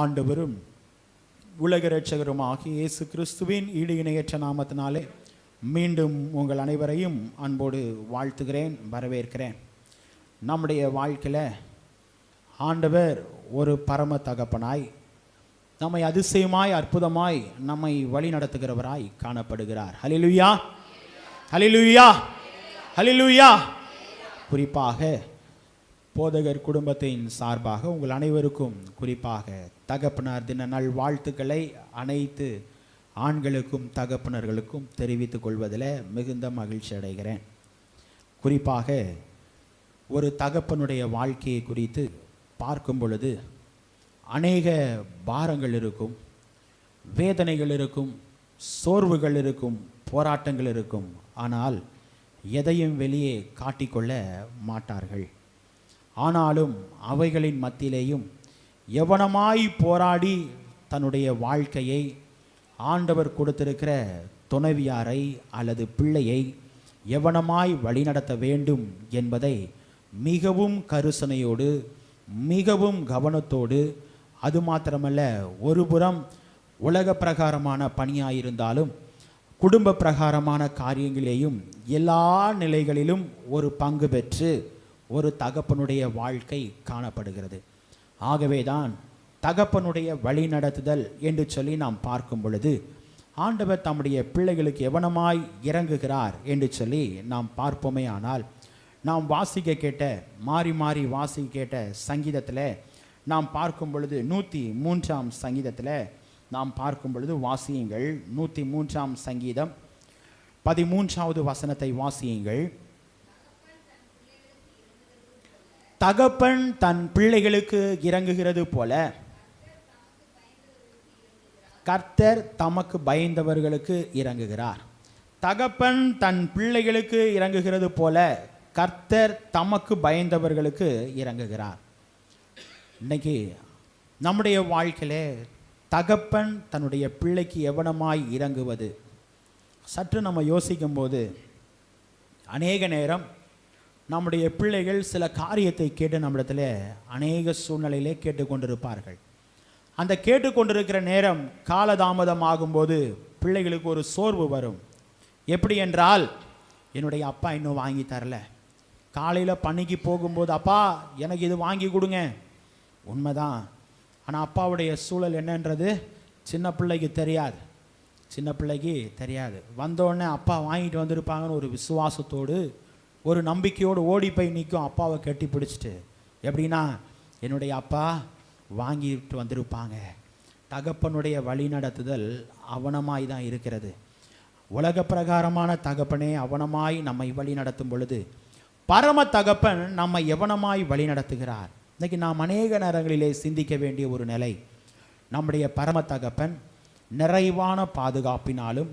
ஆண்டவரும் உலக இரட்சகருமாகிய இயேசு கிறிஸ்துவின் ஈடு இணையற்ற நாமத்தினாலே மீண்டும் உங்கள் அனைவரையும் அன்போடு வாழ்த்துகிறேன், வரவேற்கிறேன். நம்முடைய வாழ்க்கையில் ஆண்டவர் ஒரு பரம தகப்பனாய் நம்மை அதிசயமாய் அற்புதமாய் நம்மை வழி நடத்துகிறவராய் காணப்படுகிறார். ஹல்லேலூயா, ஹல்லேலூயா, ஹல்லேலூயா. குறிப்பாக போதகர் குடும்பத்தின் சார்பாக உங்கள் அனைவருக்கும் குறிப்பாக தகப்பனார் தின நல் வாழ்த்துக்களை அனைத்து ஆண்களுக்கும் தகப்பனர்களுக்கும் தெரிவித்துக் கொள்வதில் மிகுந்த மகிழ்ச்சி அடைகிறேன். குறிப்பாக ஒரு தகப்பனுடைய வாழ்க்கையை குறித்து பார்க்கும் பொழுது அநேக பாரங்கள் இருக்கும், வேதனைகள் இருக்கும், சோர்வுகள் இருக்கும், போராட்டங்கள் இருக்கும். ஆனால் எதையும் வெளியே காட்டிக்கொள்ள மாட்டார்கள். ஆனாலும் அவைகளின் மத்தியிலேயும் எவனமாய் போராடி தன்னுடைய வாழ்க்கையை ஆண்டவர் கொடுத்திருக்கிற துணைவியாரை அல்லது பிள்ளையை எவனமாய் வழிநடத்த வேண்டும் என்பதை மிகவும் கருசனையோடு மிகவும் கவனத்தோடு, அது மாத்திரமல்ல, ஒருபுறம் உலக பிரகாரமான பணியாயிருந்தாலும் குடும்ப பிரகாரமான காரியங்களிலேயும் எல்லா நிலைகளிலும் ஒரு பங்கு பெற்று ஒரு தகப்பனுடைய வாழ்க்கை காணப்படுகிறது. ஆகவேதான் தகப்பனுடைய வழிநடத்துதல் என்று சொல்லி நாம் பார்க்கும் பொழுது ஆண்டவர் தம்முடைய பிள்ளைகளுக்கு எவனமாய் இறங்குகிறார் என்று சொல்லி நாம் பார்ப்போமே. ஆனால் நாம் வாசிக்க கேட்ட மாறி மாறி வாசிக்க கேட்ட சங்கீதத்தில் நாம் பார்க்கும் பொழுது 103ஆம் சங்கீதத்தில் நாம் பார்க்கும் பொழுது வாசியுங்கள். 103ஆம் சங்கீதம் 13வது வசனத்தை வாசியுங்கள். தகப்பன் தன் பிள்ளைகளுக்கு இறங்குகிறது போல கர்த்தர் தமக்கு பயந்தவர்களுக்கு இறங்குகிறார். தகப்பன் தன் பிள்ளைகளுக்கு இறங்குகிறது போல கர்த்தர் தமக்கு பயந்தவர்களுக்கு இறங்குகிறார். இன்னைக்கு நம்முடைய வாழ்க்கையிலே தகப்பன் தன்னுடைய பிள்ளைக்கு எவனமாய் இறங்குவது சற்று நம்ம யோசிக்கும்போது அநேக நேரம் நம்முடைய பிள்ளைகள் சில காரியத்தை கேட்டு நம்மிடத்தில் அநேக சூழ்நிலையிலே கேட்டுக்கொண்டிருப்பார்கள். அந்த கேட்டுக்கொண்டிருக்கிற நேரம் காலதாமதம் ஆகும்போது பிள்ளைகளுக்கு ஒரு சோர்வு வரும். எப்படி என்றால், என்னுடைய அப்பா இன்னும் வாங்கி தரல, காலையில் பணிக்கு போகும்போது அப்பா எனக்கு இது வாங்கி கொடுங்க. உண்மைதான், ஆனால் அப்பாவுடைய சூழல் என்னன்றது சின்ன பிள்ளைக்கு தெரியாது. வந்தோடனே அப்பா வாங்கிட்டு வந்திருப்பாங்கன்னு ஒரு விசுவாசத்தோடு ஒரு நம்பிக்கையோடு ஓடி போய் நிற்கும் அப்பாவை கட்டி பிடிச்சிட்டு. எப்படின்னா, என்னுடைய அப்பா வாங்கிட்டு வந்திருப்பாங்க. தகப்பனுடைய வழி நடத்துதல் அவனமாய் தான் இருக்கிறது. உலக பிரகாரமான தகப்பனே அவனமாய் நம்மை வழி நடத்தும் பொழுது பரம தகப்பன் நம்மை எவனமாய் வழி நடத்துகிறார். இன்றைக்கி நாம் அநேக நேரங்களிலே சிந்திக்க வேண்டிய ஒரு நிலை, நம்முடைய பரம தகப்பன் நிறைவான பாதுகாப்பினாலும்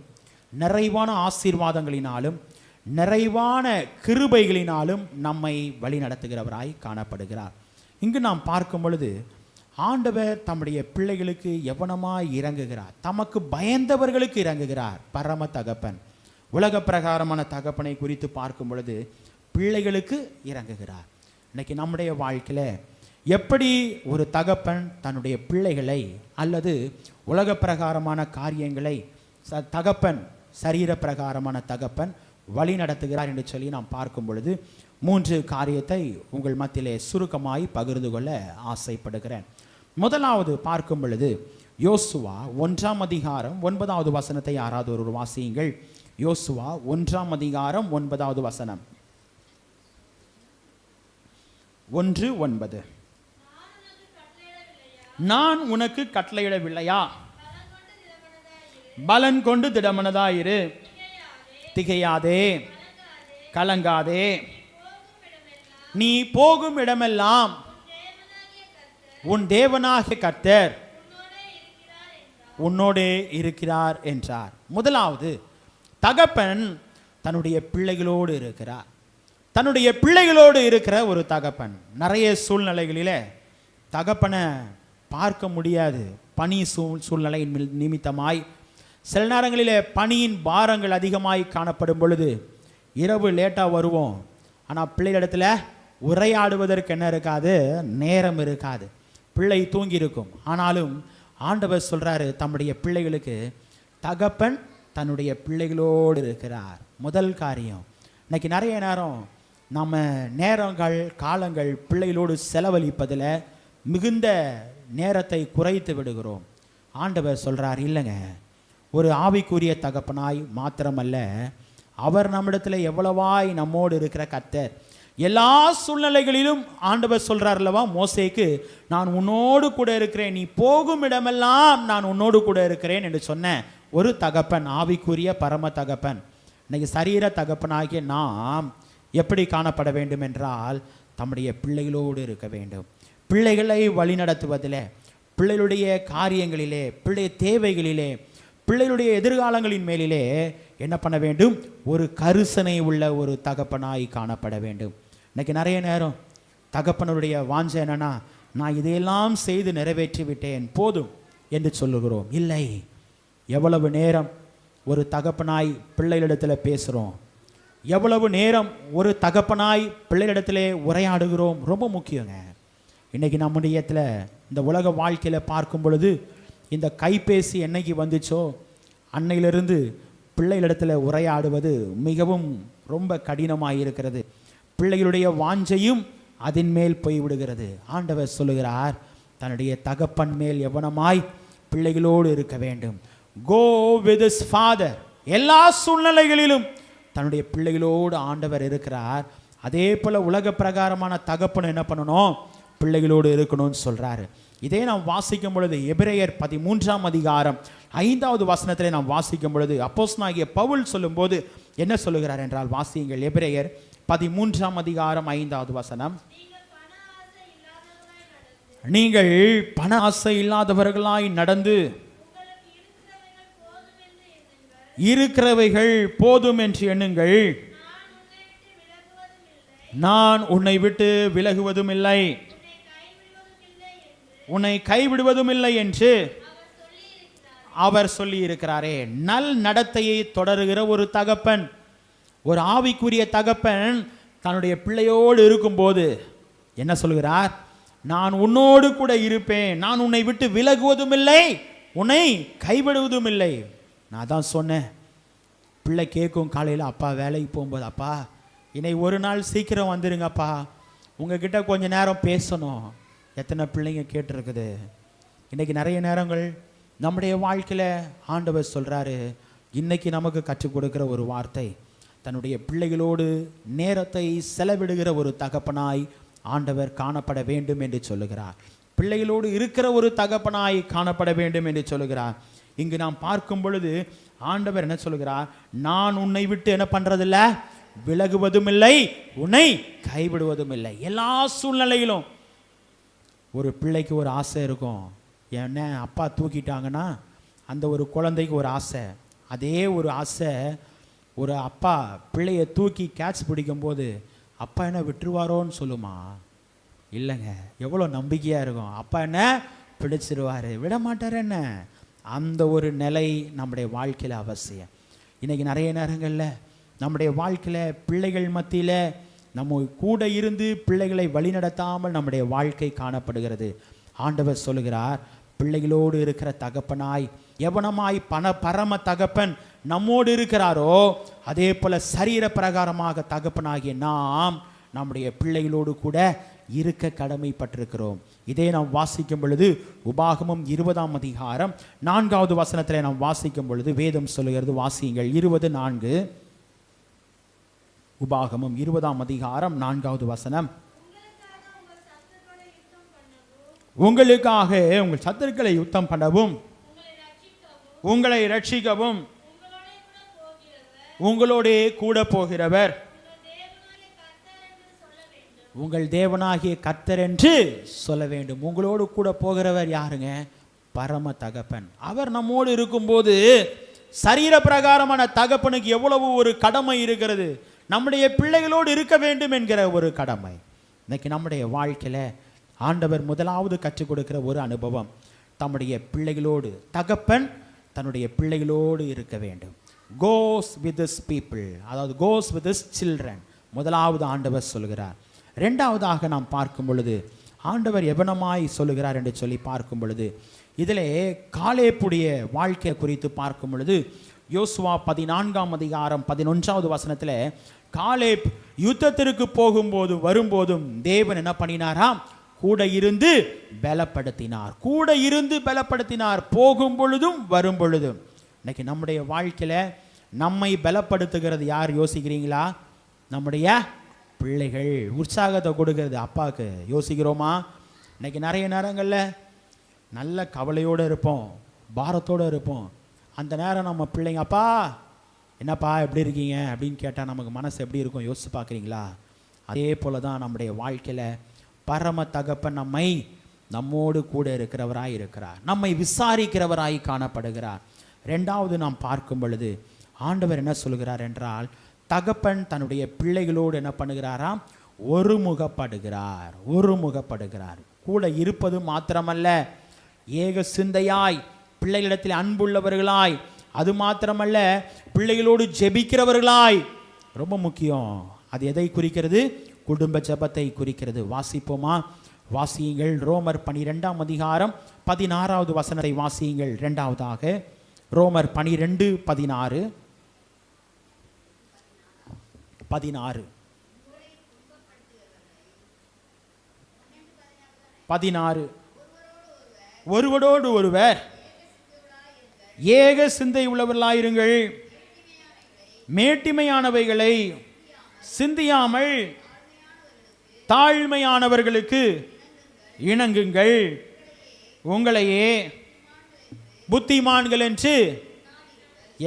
நிறைவான ஆசீர்வாதங்களினாலும் நிறைவான கிருபைகளினாலும் நம்மை வழி நடத்துகிறவராய் காணப்படுகிறார். இங்கு நாம் பார்க்கும் பொழுது ஆண்டவர் தம்முடைய பிள்ளைகளுக்கு எவனமாய் இறங்குகிறார், தமக்கு பயந்தவர்களுக்கு இறங்குகிறார். பரம தகப்பன் உலக பிரகாரமான தகப்பனை குறித்து பார்க்கும் பொழுது பிள்ளைகளுக்கு இறங்குகிறார். இன்னைக்கு நம்முடைய வாழ்க்கையில் எப்படி ஒரு தகப்பன் தன்னுடைய பிள்ளைகளை அல்லது உலக பிரகாரமான காரியங்களை தகப்பன் சரீர பிரகாரமான தகப்பன் வழி நடத்துகிறார் என்று சொல்லி நாம் பார்க்கும் பொழுது 3 காரியத்தை உங்கள் மத்தியிலே சுருக்கமாய் பகிர்ந்து கொள்ள ஆசைப்படுகிறேன். முதலாவது பார்க்கும் பொழுது யோசுவா 1ஆம் அதிகாரம் 9வது வசனத்தை யாராவது ஒரு வாசியுங்கள். யோசுவா 1ஆம் அதிகாரம் 9வது வசனம். 1:9. நான் உனக்கு கட்டளையிடவில்லையா? பலன் கொண்டு திடமனதாயிரு, திகையாதே, கலங்காதே. நீ போகும் இடமெல்லாம் உன் தேவனாகிய கர்த்தர் உன்னோடே இருக்கிறார் என்றார். முதலாவது, தகப்பன் தன்னுடைய பிள்ளைகளோடு இருக்கிறார். தன்னுடைய பிள்ளைகளோடு இருக்கிற ஒரு தகப்பன். நிறைய சூழ்நிலைகளில் தகப்பனை பார்க்க முடியாது. பணி சூழ்நிலை நிமித்தமாய் சில நேரங்களில் பணியின் பாரங்கள் அதிகமாய் காணப்படும் பொழுது இரவு லேட்டாக வருவோம். ஆனால் பிள்ளைகளிடத்தில் உரையாடுவதற்கு என்ன இருக்காது, நேரம் இருக்காது. பிள்ளை தூங்கி இருக்கும். ஆனாலும் ஆண்டவர் சொல்கிறாரு தம்முடைய பிள்ளைகளுக்கு தகப்பன் தன்னுடைய பிள்ளைகளோடு இருக்கிறார். முதல் காரியம், இன்னைக்கு நிறைய நேரம் நம்ம நேரங்கள் காலங்கள் பிள்ளைகளோடு செலவழிப்பதில் மிகுந்த நேரத்தை குறைத்து விடுகிறோம். ஆண்டவர் சொல்கிறார், இல்லைங்க, ஒரு ஆவிக்குரிய தகப்பனாய் மாத்திரமல்ல, அவர் நம்மிடத்தில் எவ்வளவாய் நம்மோடு இருக்கிற கர்த்தர், எல்லா சூழ்நிலைகளிலும் ஆண்டவர் சொல்றார் அல்லவா மோசேக்கு, நான் உன்னோடு கூட இருக்கிறேன், நீ போகும் இடமெல்லாம் நான் உன்னோடு கூட இருக்கிறேன் என்று சொன்ன ஒரு தகப்பன், ஆவிக்குரிய பரம தகப்பன். இன்னைக்கு சரீர தகப்பனாகிய நாம் எப்படி காணப்பட வேண்டும் என்றால், தம்முடைய பிள்ளைகளோடு இருக்க வேண்டும். பிள்ளைகளை வழிநடத்துவதில், பிள்ளைகளுடைய காரியங்களிலே, பிள்ளை தேவைகளிலே, பிள்ளைகளுடைய எதிர்காலங்களின் மேலிலே என்ன பண்ண வேண்டும்? ஒரு கரிசனை உள்ள ஒரு தகப்பனாய் காணப்பட வேண்டும். இன்னைக்கு நிறைய நேரம் தகப்பனுடைய வாஞ்சை என்னன்னா, நான் இதையெல்லாம் செய்து நிறைவேற்றி விட்டேன் போதும் என்று சொல்லுகிறோம். இல்லை, எவ்வளவு நேரம் ஒரு தகப்பனாய் பிள்ளைகளிடத்தில் பேசுகிறோம், எவ்வளவு நேரம் ஒரு தகப்பனாய் பிள்ளைகளிடத்திலே உரையாடுகிறோம், ரொம்ப முக்கியங்க. இன்றைக்கி நம்முடைய இந்த உலக வாழ்க்கையில் பார்க்கும் பொழுது, இந்த கைபேசி என்னைக்கு வந்துச்சோ அன்னையிலிருந்து பிள்ளைகளிடத்தில் உரையாடுவது மிகவும் ரொம்ப கடினமாக இருக்கிறது. பிள்ளைகளுடைய வாஞ்சையும் அதன் மேல் போய்விடுகிறது. ஆண்டவர் சொல்லுகிறார், தன்னுடைய தகப்பன் மேல் எவனமாய் பிள்ளைகளோடு இருக்க வேண்டும். Go with his father. எல்லா சூழ்நிலைகளிலும் தன்னுடைய பிள்ளைகளோடு ஆண்டவர் இருக்கிறார். அதே போல் உலக பிரகாரமான தகப்பன் என்ன பண்ணணும்? பிள்ளைகளோடு இருக்கணும்னு சொல்கிறாரு. இதே நாம் வாசிக்கும் பொழுது எபிரேயர் 13ஆம் அதிகாரம் 5வது வசனத்தில் நாம் வாசிக்கும் பொழுது அப்போஸ்தலனாகிய பவுல் சொல்லும்போது என்ன சொல்லுகிறார் என்றால், வாசியுங்கள். எபிரேயர் 13ஆம் அதிகாரம் 5வது வசனம். நீங்கள் பண ஆசை இல்லாதவர்களாய் நடந்து இருக்கிறவைகள் போதும் என்று எண்ணுங்கள், நான் உன்னை விட்டு விலகுவதும் இல்லை, உன்னை கைவிடுவதும் இல்லை என்று அவர் சொல்லி இருக்கிறாரே. நல் நடத்தையை தொடருகிற ஒரு தகப்பன், ஒரு ஆவிக்குரிய தகப்பன் தன்னுடைய பிள்ளையோடு இருக்கும்போது என்ன சொல்கிறார்? நான் உன்னோடு கூட இருப்பேன், நான் உன்னை விட்டு விலகுவதும் இல்லை, உன்னை கைவிடுவதும் இல்லை. நான் தான் சொன்னேன், பிள்ளை கேட்கும் காலையில், அப்பா வேலைக்கு போகும்போது, அப்பா இன்னை ஒரு நாள் சீக்கிரம் வந்துடுங்கப்பா, உங்ககிட்ட கொஞ்ச நேரம் பேசணும். எத்தனை பிள்ளைங்க கேட்டிருக்குது? இன்றைக்கி நிறைய நேரங்கள் நம்முடைய வாழ்க்கையில் ஆண்டவர் சொல்கிறாரு, இன்றைக்கி நமக்கு கற்றுக் கொடுக்குற ஒரு வார்த்தை, தன்னுடைய பிள்ளைகளோடு நேரத்தை செலவிடுகிற ஒரு தகப்பனாய் ஆண்டவர் காணப்பட வேண்டும் என்று சொல்லுகிறார். பிள்ளைகளோடு இருக்கிற ஒரு தகப்பனாய் காணப்பட வேண்டும் என்று சொல்லுகிறார். இங்கு நாம் பார்க்கும் பொழுது ஆண்டவர் என்ன சொல்லுகிறார்? நான் உன்னை விட்டு என்ன பண்ணுறதில்ல, விலகுவதும் இல்லை, உன்னை கைவிடுவதும் இல்லை. எல்லா சூழ்நிலையிலும் ஒரு பிள்ளைக்கு ஒரு ஆசை இருக்கும். என்ன அப்பா தூக்கிட்டாங்கன்னா அந்த ஒரு குழந்தைக்கு ஒரு ஆசை. அதே ஒரு ஆசை ஒரு அப்பா பிள்ளையை தூக்கி கேட்ச் பிடிக்கும்போது அப்பா என்ன விட்டுருவாரோன்னு சொல்லுமா? இல்லைங்க, எவ்வளோ நம்பிக்கையாக இருக்கும். அப்பா என்ன பிடிச்சிருவார், விட மாட்டார். என்ன அந்த ஒரு நிலை நம்முடைய வாழ்க்கையில் அவசியம். இன்றைக்கி நிறைய நேரங்களில் நம்முடைய வாழ்க்கையில் பிள்ளைகள் மத்தியில் நம்ம கூட இருந்து பிள்ளைகளை வழிநடத்தாமல் நம்முடைய வாழ்க்கை காணப்படுகிறது. ஆண்டவர் சொல்லுகிறார், பிள்ளைகளோடு இருக்கிற தகப்பனாய் எவனமாய் பரம தகப்பன் நம்மோடு இருக்கிறாரோ அதே போல சரீர பிரகாரமாக தகப்பனாகிய நாம் நம்முடைய பிள்ளைகளோடு கூட இருக்க கடமைப்பட்டிருக்கிறோம். இதே நாம் வாசிக்கும் பொழுது உபாகமம் 20ஆம் அதிகாரம் 4வது வசனத்தில் நாம் வாசிக்கும் பொழுது வேதம் சொல்லுகிறது, வாசியுங்கள். 20:4. உபாகமம் 20ஆம் அதிகாரம் 4வது வசனம். உங்களுக்காக உங்கள் சத்துருக்களை யுத்தம் பண்ணவும், உங்களை ரட்சிக்கவும் உங்களோடே கூட போகிறவர் உங்கள் தேவனாகிய கர்த்தர் என்று சொல்ல வேண்டும். உங்களோடு கூட போகிறவர் யாருங்க? பரம தகப்பன். அவர் நம்மோடு இருக்கும்போது சரீர பிரகாரமான தகப்பனுக்கு எவ்வளவு ஒரு கடமை இருக்கிறது. நம்முடைய பிள்ளைகளோடு இருக்க வேண்டும் என்கிற ஒரு கடமை. இன்னைக்கு நம்முடைய வாழ்க்கையில் ஆண்டவர் முதலாவது கற்றுக் கொடுக்கிற ஒரு அனுபவம், தம்முடைய பிள்ளைகளோடு தகப்பன் தன்னுடைய பிள்ளைகளோடு இருக்க வேண்டும். கோஸ் வித் ஹிஸ் பீப்புள், அதாவது கோஸ் வித் ஹிஸ் சில்ட்ரன். முதலாவது ஆண்டவர் சொல்கிறார். ரெண்டாவதாக நாம் பார்க்கும் பொழுது ஆண்டவர் எவனமாய் சொல்லுகிறார் என்று சொல்லி பார்க்கும் பொழுது இதிலே காலேப்புடைய வாழ்க்கை குறித்து பார்க்கும் பொழுது யோசுவா 14ஆம் அதிகாரம் 11வது வசனத்தில் காலேப் யுத்தத்திற்கு போகும்போது வரும்போதும் தேவன் என்ன பண்ணினாராம்? கூட இருந்து பலப்படுத்தினார். கூட இருந்து பலப்படுத்தினார், போகும் பொழுதும் வரும் பொழுதும். இன்னைக்கு நம்முடைய வாழ்க்கையில் நம்மை பலப்படுத்துகிறது யார் யோசிக்கிறீங்களா? நம்முடைய பிள்ளைகள் உற்சாகத்தை கொடுக்கறது அப்பாவுக்கு. யோசிக்கிறோமா? இன்னைக்கு நிறைய நேரங்களில் நல்ல கவலையோடு இருப்போம், பாரத்தோடு இருப்போம். அந்த நேரம் நம்ம பிள்ளைங்க அப்பா என்னப்பா எப்படி இருக்கீங்க அப்படின்னு கேட்டால் நமக்கு மனசு எப்படி இருக்கும் யோசிச்சு பார்க்குறீங்களா? அதே போல தான் நம்முடைய வாழ்க்கையில் பரம தகப்பன் நம்மோடு கூட இருக்கிறவராய் இருக்கிறார், நம்மை விசாரிக்கிறவராய் காணப்படுகிறார். ரெண்டாவது நாம் பார்க்கும் பொழுது ஆண்டவர் என்ன சொல்கிறார் என்றால், தகப்பன் தன்னுடைய பிள்ளைகளோடு என்ன பண்ணுகிறாராம்? ஒருமுகப்படுகிறார். கூட இருப்பது மாத்திரமல்ல, ஏக சிந்தையாய் பிள்ளைகளிடத்தில் அன்புள்ளவர்களாய், அது மாத்திரமல்ல பிள்ளைகளோடு ஜெபிக்கிறவர்களாய். ரொம்ப முக்கியம். அது எதை குறிக்கிறது? குடும்ப ஜெபத்தை குறிக்கிறது. வாசிப்போமா? வாசியுங்கள். ரோமர் 12ஆம் அதிகாரம் 16வது வசனத்தை வாசியுங்கள். இரண்டாவதாக ரோமர் 12:16. ஒருவரோடு ஒருவர் ஏக சிந்தை உள்ளவர்களாயிருங்கள், மேட்டிமையானவைகளை சிந்தியாமல் தாழ்மையானவர்களுக்கு இணங்குங்கள், உங்களையே புத்திமான்கள் என்று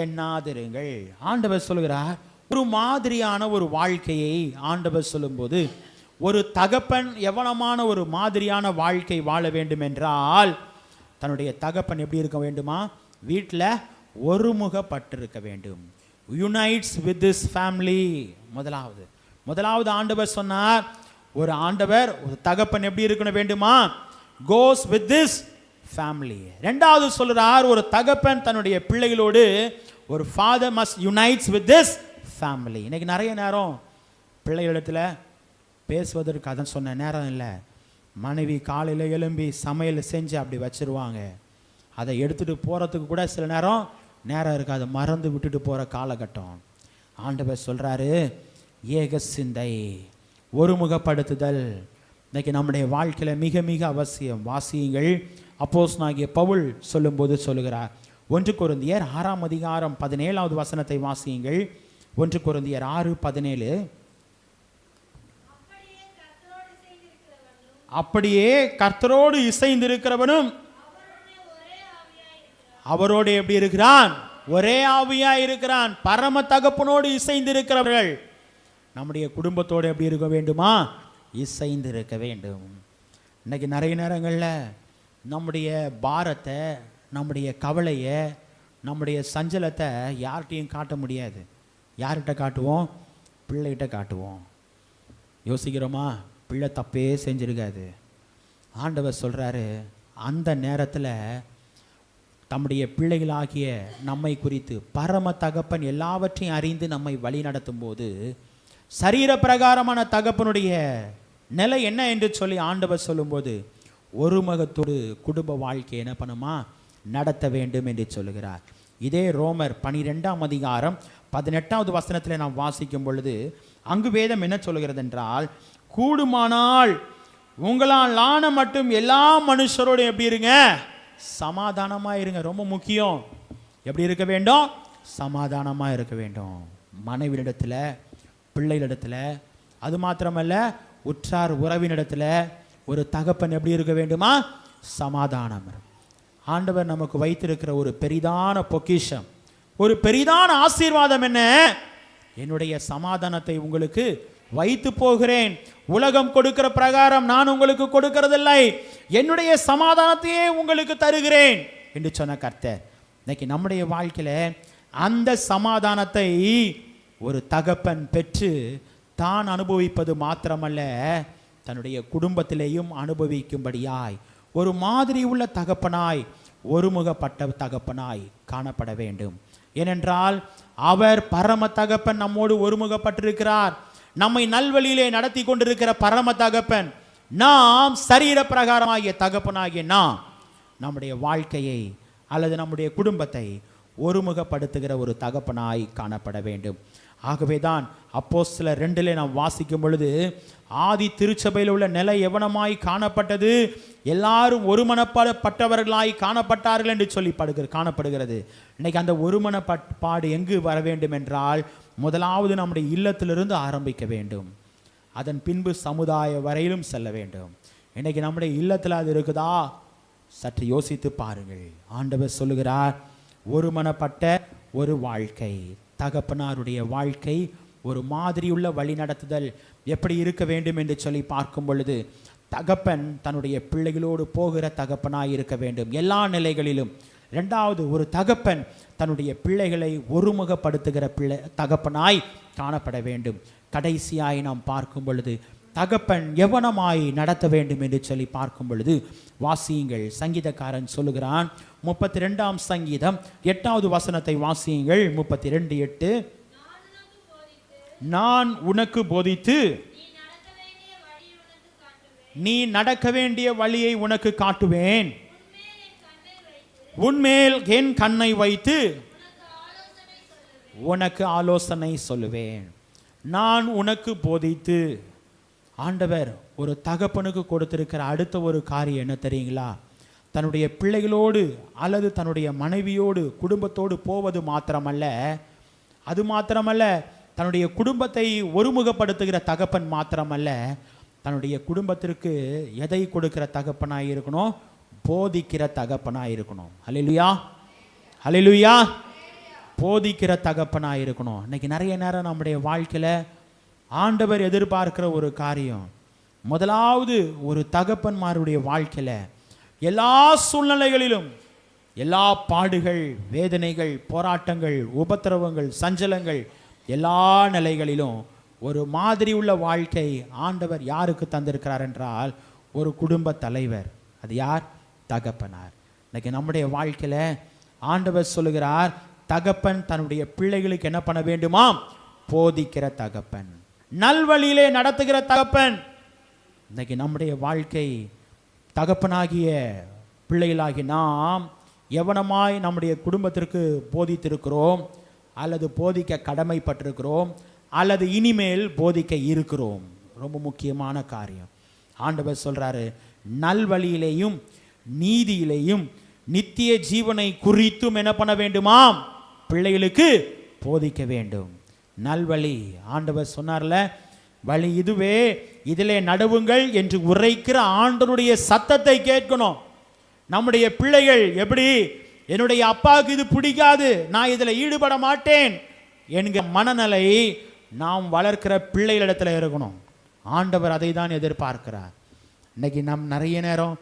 எண்ணாதிருங்கள். ஆண்டவர் சொல்கிறார், ஒரு மாதிரியான ஒரு வாழ்க்கையை ஆண்டவர் சொல்லும்போது, ஒரு தகப்பன் எவனமான ஒரு மாதிரியான வாழ்க்கை வாழ வேண்டும் என்றால், தன்னுடைய தகப்பன் எப்படி இருக்க வேண்டுமா? வீட்டில் ஒருமுகப்பட்டிருக்க வேண்டும். Unites with this family. முதலாவது ஆண்டவர் சொன்னார், ஒரு தகப்பன் எப்படி இருக்கணும் வேண்டுமா? Goes with this family. ரெண்டாவது சொல்றார், ஒரு தகப்பன் தன்னுடைய பிள்ளைகளோடு, ஒரு father must unites with this family. இன்னைக்கு நிறைய நேரம் பிள்ளைகளிடத்தில் பேசுவதற்கு அதான் சொன்ன நேரம் இல்லை. மனைவி காலையில் எழும்பி சமையல் செஞ்சு அப்படி வச்சிருவாங்க, அதை எடுத்துகிட்டு போகிறதுக்கு கூட சில நேரம் இருக்காது, மறந்து விட்டுட்டு போகிற காலகட்டம். ஆண்டவர் சொல்கிறாரு, ஏக சிந்தை, ஒருமுகப்படுத்துதல் இன்னைக்கு நம்முடைய வாழ்க்கையில் மிக மிக அவசியம். வாசியுங்கள். அப்போஸ்தலனாகிய பவுல் சொல்லும்போது சொல்லுகிறார், 1 கொரிந்தியர் 6ஆம் அதிகாரம் 17வது வசனத்தை வாசியுங்கள். 1 கொரிந்தியர் 6:17. அப்படியே கர்த்தரோடு இசைந்திருக்கிறவனும் அவரோடு எப்படி இருக்கிறான்? ஒரே ஆவியாய் இருக்கிறான். பரம தகப்பனோடு இசைந்திருக்கிறவர்கள் நம்முடைய குடும்பத்தோடு எப்படி இருக்க வேண்டுமா? இசைந்து இருக்க வேண்டும். இன்னைக்கு நிறைய நேரங்களில் நம்முடைய பாரத்தை, நம்முடைய கவலையை, நம்முடைய சஞ்சலத்தை யார்கிட்டையும் காட்ட முடியாது. யார்கிட்ட காட்டுவோம்? பிள்ளைகிட்ட காட்டுவோம். யோசிக்கிறோமா? பிள்ளை தப்பே செஞ்சிருக்காது. ஆண்டவர் சொல்கிறாரு, அந்த நேரத்தில் தம்முடைய பிள்ளைகளாகிய நம்மை குறித்து பரம தகப்பன் எல்லாவற்றையும் அறிந்து நம்மை வழி நடத்தும் போது, சரீர பிரகாரமான தகப்பனுடைய நிலை என்ன என்று சொல்லி ஆண்டவர் சொல்லும்போது, ஒருமுகத்தோடு குடும்ப வாழ்க்கை என்ன பண்ணுமா? நடத்த வேண்டும் என்று சொல்லுகிறார். இதே ரோமர் 12ஆம் அதிகாரம் 18வது வசனத்தில் நாம் வாசிக்கும் பொழுது, அங்கு வேதம் என்ன சொல்லுகிறது என்றால், கூடுமானால் உங்களால் ஆன மட்டும் எல்லா மனுஷரோடு எப்படி இருங்க? சமாதானமாக இருங்க. ரொம்ப முக்கியம். எப்படி இருக்க வேண்டும்? சமாதானமாக இருக்க வேண்டும். மனைவியிடத்தில், பிள்ளைகளிடத்தில், அது மாத்திரமல்ல உற்றார் உறவினிடத்தில் ஒரு தகப்பன் எப்படி இருக்க வேண்டுமா? சமாதானம். ஆண்டவர் நமக்கு வைத்திருக்கிற ஒரு பெரிதான பொக்கிஷம், ஒரு பெரிதான ஆசீர்வாதம் என்ன? என்னுடைய சமாதானத்தை உங்களுக்கு வைத்து போகிறேன். உலகம் கொடுக்கிற பிரகாரம் நான் உங்களுக்கு கொடுக்கிறதில்லை, என்னுடைய சமாதானத்தையே உங்களுக்கு தருகிறேன் என்று சொன்ன கர்த்தர். இன்னைக்கு நம்முடைய வாழ்க்கையில் அந்த சமாதானத்தை ஒரு தகப்பன் பெற்று தான் அனுபவிப்பது மாத்திரமல்ல, தன்னுடைய குடும்பத்திலேயும் அனுபவிக்கும்படியாய் ஒரு மாதிரி உள்ள தகப்பனாய், ஒருமுகப்பட்ட தகப்பனாய் காணப்பட வேண்டும். ஏனென்றால் அவர் பரம தகப்பன் நம்மோடு ஒருமுகப்பட்டிருக்கிறார். நம்மை நல்வழியிலே நடத்தி கொண்டிருக்கிற பரம தகப்பன், நாம் சரீர பிரகாரமாகிய தகப்பனாகிய நாம் நம்முடைய வாழ்க்கையை அல்லது நம்முடைய குடும்பத்தை ஒருமுகப்படுத்துகிற ஒரு தகப்பனாய் காணப்பட வேண்டும். ஆகவேதான் அப்போஸ்தலர் 2 நாம் வாசிக்கும் பொழுது, ஆதி திருச்சபையில் உள்ள நிலை எவனமாய் காணப்பட்டது? எல்லாரும் ஒருமனப்பட்டவர்களாய் காணப்பட்டார்கள் என்று சொல்லி காணப்படுகிறது. இன்னைக்கு அந்த ஒருமனப்பாடு எங்கு வர வேண்டும் என்றால், முதலாவது நம்முடைய இல்லத்திலிருந்து ஆரம்பிக்க வேண்டும். அதன் பின்பு சமுதாய வரையிலும் செல்ல வேண்டும். இன்னைக்கு நம்முடைய இல்லத்தில் அது இருக்குதா? சற்று யோசித்து பாருங்கள். ஆண்டவர் சொல்லுகிறார், ஒருமனப்பட்ட ஒரு வாழ்க்கை, தகப்பனாருடைய வாழ்க்கை, ஒரு மாதிரியுள்ள வழி நடத்துதல் எப்படி இருக்க வேண்டும் என்று சொல்லி பார்க்கும் பொழுது, தகப்பன் தன்னுடைய பிள்ளைகளோடு போகிற தகப்பனாய் இருக்க வேண்டும் எல்லா நிலைகளிலும். இரண்டாவது, ஒரு தகப்பன் தன்னுடைய பிள்ளைகளை ஒருமுகப்படுத்துகிற தகப்பனாய் காணப்பட வேண்டும். கடைசியாய் நாம் பார்க்கும் பொழுது, தகப்பன் எவனமாய் நடத்த வேண்டும் என்று சொல்லி பார்க்கும் பொழுது, வாசியுங்கள். சங்கீதக்காரன் சொல்லுகிறான், 32ஆம் சங்கீதம் 8வது வசனத்தை வாசியுங்கள். 32:8, நான் உனக்கு போதித்து நீ நடக்க வேண்டிய வழியை உனக்கு காட்டுவேன், உன்மேல் என் கண்ணை வைத்து உனக்கு ஆலோசனை சொல்லுவேன். நான் உனக்கு போதித்து. ஆண்டவர் ஒரு தகப்பனுக்கு கொடுத்திருக்கிற அடுத்த ஒரு காரியம் என்ன தெரியுங்களா? தன்னுடைய பிள்ளைகளோடு அல்லது தன்னுடைய மனைவியோடு குடும்பத்தோடு போவது மாத்திரமல்ல, அது மாத்திரமல்ல, தன்னுடைய குடும்பத்தை ஒருமுகப்படுத்துகிற தகப்பன் மாத்திரமல்ல, தன்னுடைய குடும்பத்திற்கு எதை கொடுக்கிற தகப்பனாய் இருக்கணும்? போதிக்கிற தகப்பனாய் இருக்கணும். ஹல்லேலூயா, ஹல்லேலூயா. போதிக்கிற தகப்பனாய் இருக்கணும். இன்னைக்கு நிறைய நேரம் நம்முடைய வாழ்க்கையில் ஆண்டவர் எதிர்பார்க்கிற ஒரு காரியம், முதலாவது ஒரு தகப்பன்மாருடைய வாழ்க்கையில் எல்லா சூழ்நிலைகளிலும், எல்லா பாடுகள், வேதனைகள், போராட்டங்கள், உபத்திரவங்கள், சஞ்சலங்கள், எல்லா நிலைகளிலும் ஒரு மாதிரி உள்ள வாழ்க்கை ஆண்டவர் யாருக்கு தந்திருக்கிறார் என்றால், ஒரு குடும்ப தலைவர். அது யார்? தகப்பனார். இன்னைக்கு நம்முடைய வாழ்க்கையில் ஆண்டவர் சொல்லுகிறார், தகப்பன் தன்னுடைய பிள்ளைகளுக்கு என்ன பண்ண வேண்டுமாம்? போதிக்கிற தகப்பன், நல்வழியிலே நடத்துகிற தகப்பன். இன்னைக்கு நம்முடைய வாழ்க்கை, தகப்பனாகிய பிள்ளைகளாகி நாம் எவனமாய் நம்முடைய குடும்பத்திற்கு போதித்திருக்கிறோம், அல்லது போதிக்க கடமைப்பட்டிருக்கிறோம், அல்லது இனிமேல் போதிக்க இருக்கிறோம். ரொம்ப முக்கியமான காரியம். ஆண்டவர் சொல்றாரு, நல்வழியிலேயும் நீதியிலேயும் நித்திய ஜீவனை குறித்தும் என்ன பண்ண வேண்டுமாம்? பிள்ளைகளுக்கு போதிக்க வேண்டும். நல்வழி, ஆண்டவர் சொன்னார்ல, வழி இதுவே, இதிலே நடுவுங்கள் என்று உரைக்கிற ஆண்டவருடைய சத்தத்தை கேட்கணும். நம்முடைய பிள்ளைகள் எப்படி, என்னுடைய அப்பாவுக்கு இது பிடிக்காது, நான் இதில் ஈடுபட மாட்டேன் என்கிற மனநிலை நாம் வளர்க்கிற பிள்ளைகளிடத்தில் இருக்கணும். ஆண்டவர் அதை தான் எதிர்பார்க்கிறார். இன்னைக்கு நிறைய நேரம்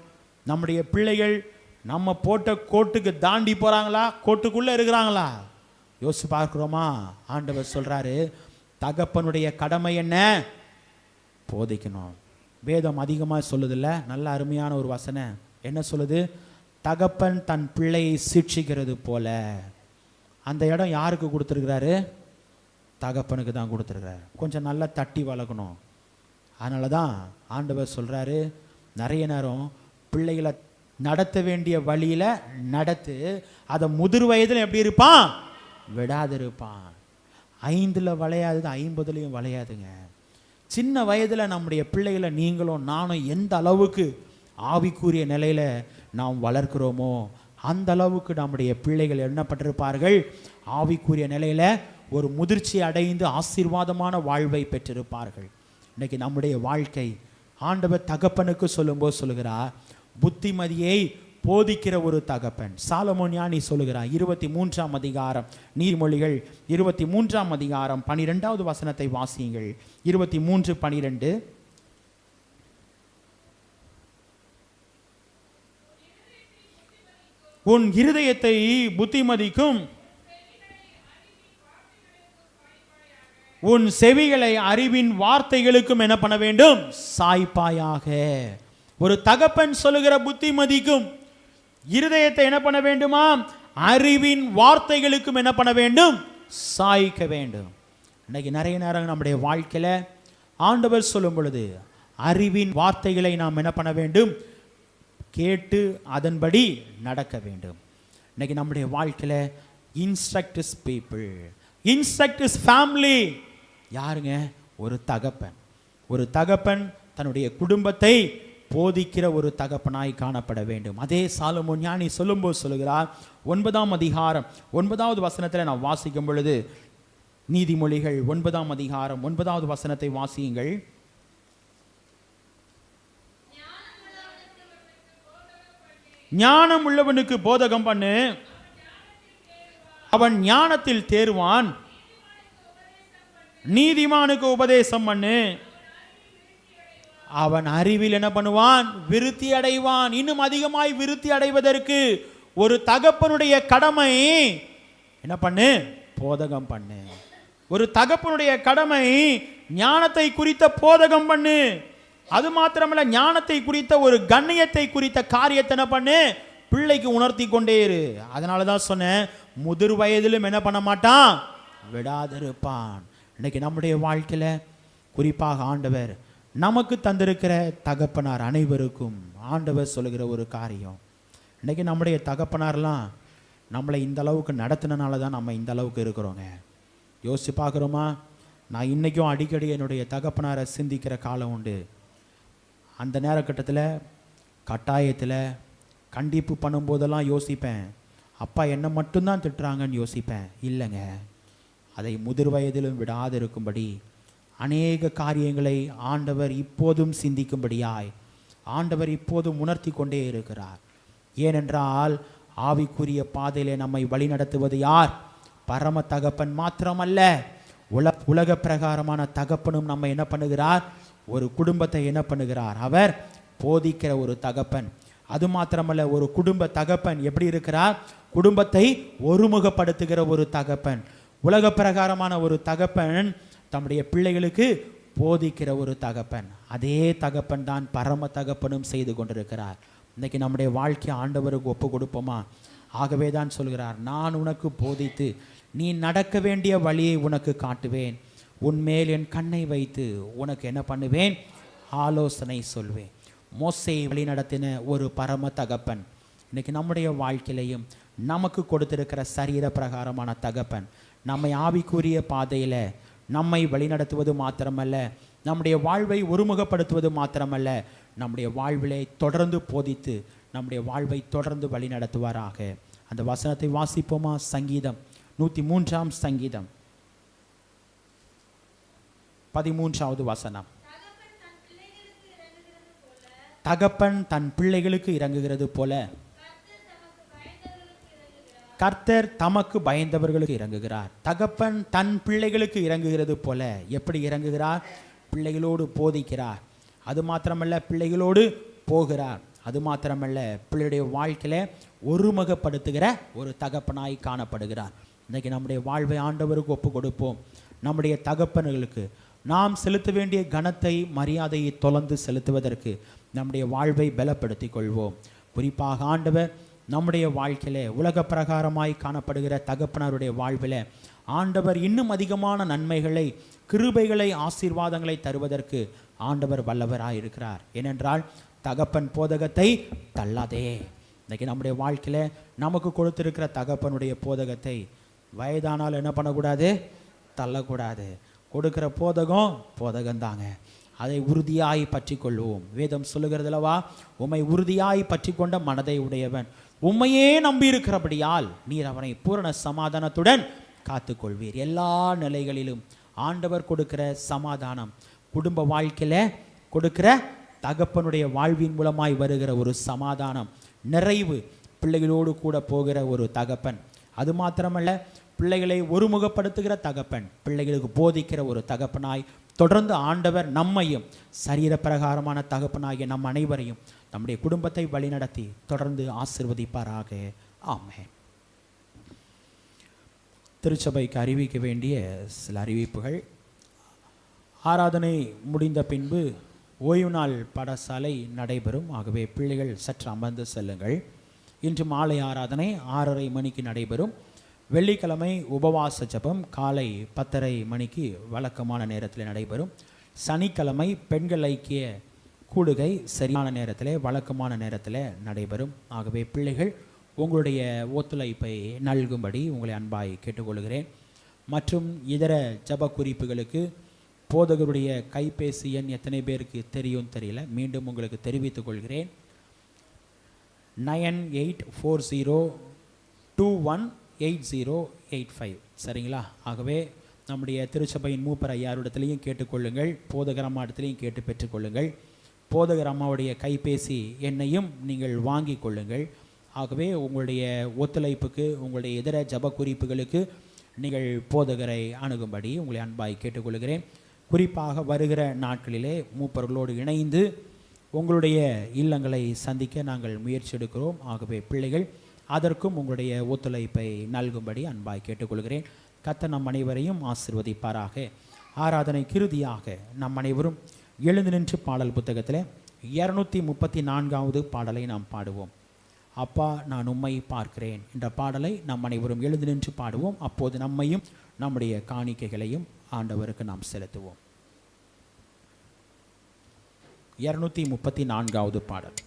நம்முடைய பிள்ளைகள் நம்ம போட்ட கோட்டுக்கு தாண்டி போகிறாங்களா, கோட்டுக்குள்ளே இருக்கிறாங்களா யோசிச்சு பார்க்குறோமா? ஆண்டவர் சொல்கிறாரு, தகப்பனுடைய கடமை என்ன? போதிக்கணும். வேதம் அதிகமாக சொல்லுதில்ல, நல்ல அருமையான ஒரு வசனம் என்ன சொல்லுது? தகப்பன் தன் பிள்ளையை சிட்சிக்கிறது போல. அந்த இடம் யாருக்கு கொடுத்துருக்கிறாரு? தகப்பனுக்கு தான் கொடுத்துருக்கிறாரு. கொஞ்சம் நல்லா தட்டி வளர்க்கணும். அதனால தான் ஆண்டவர் சொல்கிறாரு, நிறைய நேரம் பிள்ளைகளை நடத்த வேண்டிய வழியில் நடத்து, அதை முதிர் வயதில் எப்படி இருப்பான்? விடாது இருப்பான். 5ல் வளையாதது 50லையும் வளையாதுங்க. சின்ன வயதில் நம்முடைய பிள்ளைகளை நீங்களும் நானும் எந்த அளவுக்கு ஆவிக்குரிய நிலையில் நாம் வளர்க்கிறோமோ அந்த அளவுக்கு நம்முடைய பிள்ளைகள் எண்ணப்பட்டிருப்பார்கள். ஆவிக்குரிய நிலையில் ஒரு முதிர்ச்சி அடைந்து ஆசீர்வாதமான வாழ்வை பெற்றிருப்பார்கள். இன்னைக்கு நம்முடைய வாழ்க்கை ஆண்டவர் தகப்பனுக்கு சொல்லும்போது சொல்லுகிறார், புத்திமதியை போதிக்கிற ஒரு தகப்பன். சாலமோன் ஞானி சொல்லுகிறார், 23ஆம் அதிகாரம் நீதிமொழிகள் 23ஆம் அதிகாரம் 12வது வசனத்தை வாசியுங்கள். 23:12. உன் இருதயத்தை புத்திமதிக்கும் உன் செவிகளை அறிவின் வார்த்தைகளுக்கும் என்ன பண்ண வேண்டும்? சாய்ப்பாயாக. ஒரு தகப்பன் சொல்லுகிற புத்திமதிக்கும் இருதயத்தை என்ன பண்ண வேண்டுமா? அறிவின் வார்த்தைகளுக்கும் என்ன பண்ண வேண்டும்? சாய்க்க வேண்டும். இன்னைக்கு நிறைய நேரம் நம்முடைய வாழ்க்கையில் ஆண்டவர் சொல்லும் பொழுது அறிவின் வார்த்தைகளை நாம் என்ன பண்ண வேண்டும்? கேட்டு அதன்படி நடக்க வேண்டும். இன்னைக்கு நம்முடைய வாழ்க்கையில் instruct is people, instruct is family. யாருங்க? ஒரு தகப்பன். ஒரு தகப்பன் தன்னுடைய குடும்பத்தை போதிக்கிற ஒரு தகப்பனாய் காணப்பட வேண்டும். அதே சாலமோன் ஞானி சொல்லும்போது சொல்லுகிறார், 9ஆம் அதிகாரம் 9வது வசனத்தில் நான் வாசிக்கும் பொழுது, நீதிமொழிகள் 9ஆம் அதிகாரம் 9வது வசனத்தை வாசியுங்கள். ஞானம் உள்ளவனுக்கு போதகம் பண்ணு, அவன் ஞானத்தில் தேர்வான். நீதிமானுக்கு உபதேசம் பண்ணு, அவன் அறிவில் என்ன பண்ணுவான்? விருத்தி அடைவான். இன்னும் அதிகமாய் விருத்தி அடைவதற்கு ஒரு தகப்பனுடைய கடமை என்ன பண்ணு? போதகம் பண்ணு. ஒரு தகப்பனுடைய கடமை ஞானத்தை குறித்த போதகம் பண்ணு. அது மாத்திரமல்ல, ஞானத்தை குறித்த ஒரு கண்ணியத்தை குறித்த காரியத்தை என்ன பண்ணு? பிள்ளைக்கு உணர்த்தி கொண்டே இரு. அதனால தான் சொன்னேன், முதிர் வயதிலும் என்ன பண்ண மாட்டான்? விடாதிருப்பான். இன்னைக்கு நம்முடைய வாழ்க்கையில குறிப்பாக ஆண்டவர் நமக்கு தந்திருக்கிற தகப்பனார் அனைவருக்கும் ஆண்டவர் சொல்லுகிற ஒரு காரியம், இன்னைக்கு நம்முடைய தகப்பனார்லாம் நம்மளை இந்த அளவுக்கு நடத்தினால தான் நம்ம இந்த அளவுக்கு இருக்கிறோங்க. யோசிச்சு பார்க்குறோமா? நான் இன்றைக்கும் அடிக்கடி என்னுடைய தகப்பனாரை சிந்திக்கிற காலம் உண்டு. அந்த நேரக்கட்டத்தில் கட்டாயத்தில் கண்டிப்பு பண்ணும்போதெல்லாம் யோசிப்பேன், அப்பா என்னை மட்டும்தான் திட்டுறாங்கன்னு யோசிப்பேன். இல்லைங்க, அதை முதிர் வயதிலும் விடாது இருக்கும்படி அநேக காரியங்களை ஆண்டவர் இப்போதும் சிந்திக்கும்படியாய் ஆண்டவர் இப்போதும் உணர்த்தி கொண்டே இருக்கிறார். ஏனென்றால் ஆவிக்குரிய பாதையிலே நம்மை வழிநடத்துவது யார்? பரம தகப்பன் மாத்திரமல்ல, உலக பிரகாரமான தகப்பனும் நம்ம என்ன பண்ணுகிறார்? ஒரு குடும்பத்தை என்ன பண்ணுகிறார்? அவர் போதிக்கிற ஒரு தகப்பன். அது மாத்திரமல்ல, ஒரு குடும்ப தகப்பன் எப்படி இருக்கிறார்? குடும்பத்தை ஒருமுகப்படுத்துகிற ஒரு தகப்பன். உலக பிரகாரமான ஒரு தகப்பன் தம்முடைய பிள்ளைகளுக்கு போதிக்கிற ஒரு தகப்பன். அதே தகப்பன் தான் பரம தகப்பனும் செய்து கொண்டிருக்கிறார். இன்னைக்கு நம்முடைய வாழ்க்கையை ஆண்டவருக்கு ஒப்பு கொடுப்போமா? ஆகவே தான் சொல்கிறார், நான் உனக்கு போதித்து நீ நடக்க வேண்டிய வழியை உனக்கு காட்டுவேன், உன்மேல் என் கண்ணை வைத்து உனக்கு என்ன பண்ணுவேன்? ஆலோசனை சொல்வேன். மோசேயை வழி நடத்தின ஒரு பரம தகப்பன் இன்னைக்கு நம்முடைய வாழ்க்கையிலையும் நமக்கு கொடுத்திருக்கிற சரீர பிரகாரமான தகப்பன் நம்மை ஆவிக்குரிய பாதையில் நம்மை வழிநடத்துவது மாத்திரமல்ல, நம்முடைய வாழ்வை ஒருமுகப்படுத்துவது மாத்திரமல்ல, நம்முடைய வாழ்விலை தொடர்ந்து போதித்து நம்முடைய வாழ்வை தொடர்ந்து வழி நடத்துவாராக. அந்த வசனத்தை வாசிப்போமா? சங்கீதம் 103 சங்கீதம் 13வது வசனம். தகப்பன் தன் பிள்ளைகளுக்கு இறங்குகிறது போல கர்த்தர் தமக்கு பயந்தவர்களுக்கு இறங்குகிறார். தகப்பன் தன் பிள்ளைகளுக்கு இறங்குகிறது போல எப்படி இறங்குகிறார்? பிள்ளைகளோடு போதிக்கிறார். அது மாத்திரமல்ல, பிள்ளைகளோடு போகிறார். அது மாத்திரமல்ல, பிள்ளையுடைய வாழ்க்கையில ஒருமுகப்படுத்துகிற ஒரு தகப்பனாய் காணப்படுகிறார். இன்னைக்கு நம்முடைய வாழ்வை ஆண்டவருக்கு ஒப்பு கொடுப்போம். நம்முடைய தகப்பன்களுக்கு நாம் செலுத்த வேண்டிய கனத்தை மரியாதையை தொடர்ந்து செலுத்துவதற்கு நம்முடைய வாழ்வை பலப்படுத்தி கொள்வோம். குறிப்பாக ஆண்டவர் நம்முடைய வாழ்க்கையிலே உலக பிரகாரமாய் காணப்படுகிற தகப்பனாருடைய வாழ்வில் ஆண்டவர் இன்னும் அதிகமான நன்மைகளை, கிருபைகளை, ஆசீர்வாதங்களை தருவதற்கு ஆண்டவர் வல்லவராய் இருக்கிறார். ஏனென்றால் தகப்பன் போதகத்தை தள்ளாதே. இன்றைக்கி நம்முடைய வாழ்க்கையில் நமக்கு கொடுத்திருக்கிற தகப்பனுடைய போதகத்தை வயதானால் என்ன பண்ணக்கூடாது? தள்ளக்கூடாது. கொடுக்கிற போதகந்தாங்க, அதை உறுதியாய் பற்றி கொள்வோம். வேதம் சொல்லுகிறதுலவா, உம்மை உறுதியாய் பற்றி கொண்ட மனதை உடையவன் உம்மையே நம்பி இருக்கிறபடியால் நீர் அவனை பூரண சமாதானத்துடன் காத்து கொள்வீர். எல்லா நிலைகளிலும் ஆண்டவர் கொடுக்கிற சமாதானம், குடும்ப வாழ்க்கையில கொடுக்கிற தகப்பனுடைய வாழ்வின் மூலமாய் வருகிற ஒரு சமாதானம், நிறைவு, பிள்ளைகளோடு கூட போகிற ஒரு தகப்பன். அது மாத்திரமல்ல, பிள்ளைகளை ஒருமுகப்படுத்துகிற தகப்பன், பிள்ளைகளுக்கு போதிக்கிற ஒரு தகப்பனாய் தொடர்ந்து ஆண்டவர் நம்மையும் சரீர பிரகாரமான தகப்பனாகிய நம் அனைவரையும் நம்முடைய குடும்பத்தை வழிநடத்தி தொடர்ந்து ஆசீர்வதிப்பாராக. ஆமென். திருச்சபைக்கு அறிவிக்க வேண்டிய சில அறிவிப்புகள். ஆராதனை முடிந்த பின்பு ஓய்வு நாள் பாடசாலை நடைபெறும். ஆகவே பிள்ளைகள் சற்று அமர்ந்து செல்லுங்கள். இன்று மாலை ஆராதனை 6:30 மணிக்கு நடைபெறும். வெள்ளிக்கிழமை உபவாச ஜெபம் காலை 10:30 மணிக்கு வழக்கமான நேரத்தில் நடைபெறும். சனிக்கிழமை பெண்கள் ஐக்கிய கூடுகை சரியான நேரத்தில், வழக்கமான நேரத்தில் நடைபெறும். ஆகவே பிள்ளைகள் உங்களுடைய ஒத்துழைப்பை நல்கும்படி உங்களை அன்பாய் கேட்டுக்கொள்கிறேன். மற்றும் இதர ஜப குறிப்புகளுக்கு போதகருடைய கைபேசி எண் எத்தனை பேருக்கு தெரியும் தெரியல, மீண்டும் உங்களுக்கு தெரிவித்துக் கொள்கிறேன். 9840218085. சரிங்களா? ஆகவே நம்முடைய திருச்சபையின் மூப்பர் ஐயாரிடத்திலையும் கேட்டுக்கொள்ளுங்கள், போதகர் அம்மா இடத்துலையும் கேட்டு பெற்றுக்கொள்ளுங்கள். போதகர் அம்மாவுடைய கைபேசி எண்ணையும் நீங்கள் வாங்கி கொள்ளுங்கள். ஆகவே உங்களுடைய ஒத்துழைப்புக்கு, உங்களுடைய இதர ஜப குறிப்புகளுக்கு நீங்கள் போதகரை அணுகும்படி உங்களை அன்பாய் கேட்டுக்கொள்கிறேன். குறிப்பாக வருகிற நாட்களிலே மூப்பர்களோடு இணைந்து உங்களுடைய இல்லங்களை சந்திக்க நாங்கள் முயற்சி எடுக்கிறோம். ஆகவே பிள்ளைகள் அதற்கும் உங்களுடைய ஒத்துழைப்பை நல்கும்படி அன்பாய் கேட்டுக்கொள்கிறேன். கர்த்தர் நம் அனைவரையும் ஆசீர்வதிப்பாராக. ஆராதனை கிருதியாக நம் அனைவரும் எழுந்து நின்று பாடல் புத்தகத்தில் 234வது பாடலை நாம் பாடுவோம். அப்பா நான் உம்மை பார்க்கிறேன் என்ற பாடலை நம் அனைவரும் எழுந்து நின்று பாடுவோம். அப்போது நம்மையும் நம்முடைய காணிக்கைகளையும் ஆண்டவருக்கு நாம் செலுத்துவோம். 234வது பாடல்.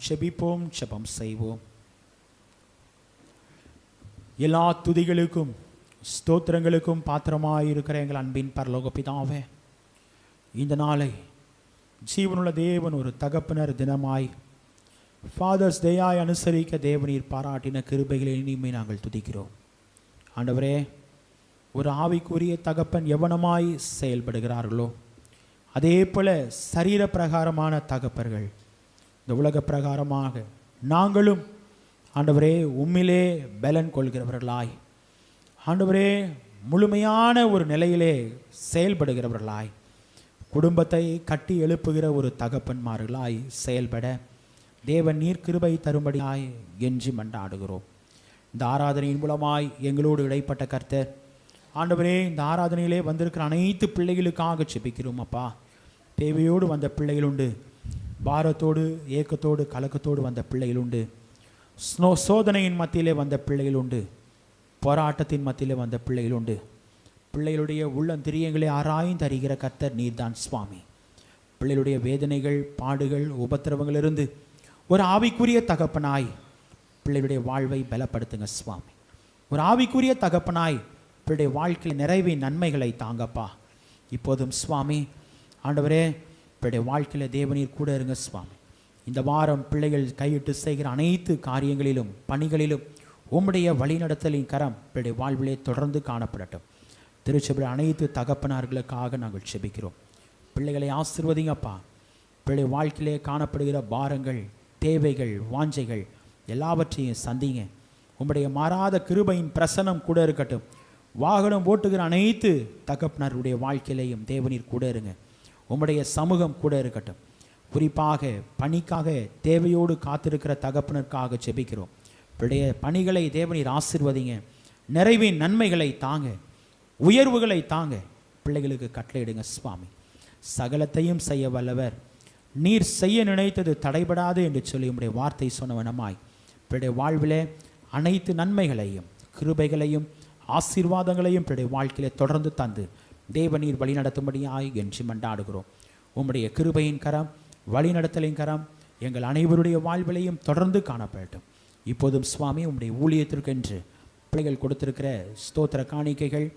செபிப்போம், ஜெபம் செய்வோம். எல்லா துதிகளுக்கும் ஸ்தோத்திரங்களுக்கும் பாத்திரமாயிருக்கிற எங்கள் அன்பின் பரலோக பிதாவே, இந்த நாளை ஜீவனுள்ள தேவன் ஒரு தகப்பனர் தினமாய் ஃபாதர்ஸ் டேயாய் அனுசரிக்க தேவனீர் பாராட்டின கிருபைகளை இனிமே நாங்கள் துதிக்கிறோம். ஆண்டவரே, ஒரு ஆவிக்குரிய தகப்பன் எவனமாய் செயல்படுகிறார்களோ அதே போல சரீர பிரகாரமான தகப்பர்கள் இந்த உலக பிரகாரமாக நாங்களும் ஆண்டவரே உம்மிலே பலன் கொள்கிறவர்களாய், ஆண்டவரே முழுமையான ஒரு நிலையிலே செயல்படுகிறவர்களாய், குடும்பத்தை கட்டி எழுப்புகிற ஒரு தகப்பன்மார்களாய் செயல்பட தேவன் நீர் கிருபை தரும்படியாய் கெஞ்சி மன்றாடுகிறோம். இந்த ஆராதனையின் மூலமாய் எங்களோடு இடைப்பட்ட கர்த்தர் ஆண்டவரே, இந்த ஆராதனையிலே வந்திருக்கிற அனைத்து பிள்ளைகளுக்காக செபிக்கிறோம். அப்பா, தேவையோடு வந்த பிள்ளைகள் உண்டு, பாரத்தோடு ஏக்கத்தோடு கலக்கத்தோடு வந்த பிள்ளைகள் உண்டு. சோதனையின் மத்தியிலே வந்த பிள்ளைகள் உண்டு. போராட்டத்தின் மத்தியிலே வந்த பிள்ளைகள் உண்டு. பிள்ளைகளுடைய உள்ளந்திரியங்களை ஆராய்ந்து அறிகிற கர்த்தர் நீர்தான் சுவாமி. பிள்ளைகளுடைய வேதனைகள், பாடுகள், உபத்திரவங்களிலிருந்து ஒரு ஆவிக்குரிய தகப்பனாய் பிள்ளைகளுடைய வாழ்வை பலப்படுத்துங்க சுவாமி. ஒரு ஆவிக்குரிய தகப்பனாய் பிள்ளைடைய வாழ்க்கையில் நிறைவின் நன்மைகளை தாங்கப்பா. இப்போதும் சுவாமி ஆண்டவரே, பிள்ளைடைய வாழ்க்கையில் தேவனீர் கூட இருங்க சுவாமி. இந்த வாரம் பிள்ளைகள் கையிட்டு செய்கிற அனைத்து காரியங்களிலும் பணிகளிலும் உம்முடைய வழிநடத்தலின் கரம் பிள்ளைடைய வாழ்விலே தொடர்ந்து காணப்படட்டும். திருச்சபையில் அனைத்து தகப்பனார்களுக்காக நாங்கள் செபிக்கிறோம். பிள்ளைகளை ஆசீர்வதிங்கப்பா. பிள்ளை வாழ்க்கையிலே காணப்படுகிற பாரங்கள், தேவைகள், வாஞ்சைகள் எல்லாவற்றையும் சந்திங்க. உம்முடைய மாறாத கிருபையின் பிரசனம் கூட இருக்கட்டும். வாகனம் ஓட்டுகிற அனைத்து தகப்பனருடைய வாழ்க்கையிலையும் தேவனீர் கூட இருங்க. உம்முடைய சமூகம் கூட இருக்கட்டும். குறிப்பாக பணிக்காக தேவையோடு காத்திருக்கிற தகப்பனருக்காக செபிக்கிறோம். பிள்ளைய பணிகளை தேவனீர் ஆசீர்வதிங்க. நிறைவின் நன்மைகளை தாங்க, உயர்வுகளை தாங்க. பிள்ளைகளுக்கு கட்டளையிடுங்க சுவாமி. சகலத்தையும் செய்ய வல்லவர், நீர் செய்ய நினைத்தது தடைபடாது என்று சொல்லி உம்முடைய வார்த்தை சொன்னவனமாய் பிள்ளைய வாழ்விலே அனைத்து நன்மைகளையும் கிருபைகளையும் ஆசீர்வாதங்களையும் பிள்ளைய வாழ்க்கையிலே தொடர்ந்து தந்து தேவநீர் வழி நடத்தும்படியாய் என்று மன்றாடுகிறோம். உம்முடைய கிருபையின் கரம், வழிநடத்தலின் கரம் எங்கள் அனைவருடைய வாழ்விலையும் தொடர்ந்து காணப்படட்டும். இப்போதும் சுவாமி உம்முடைய ஊழியத்திற்கென்று பிள்ளைகள் கொடுத்திருக்கிற ஸ்தோத்திர காணிக்கைகள்,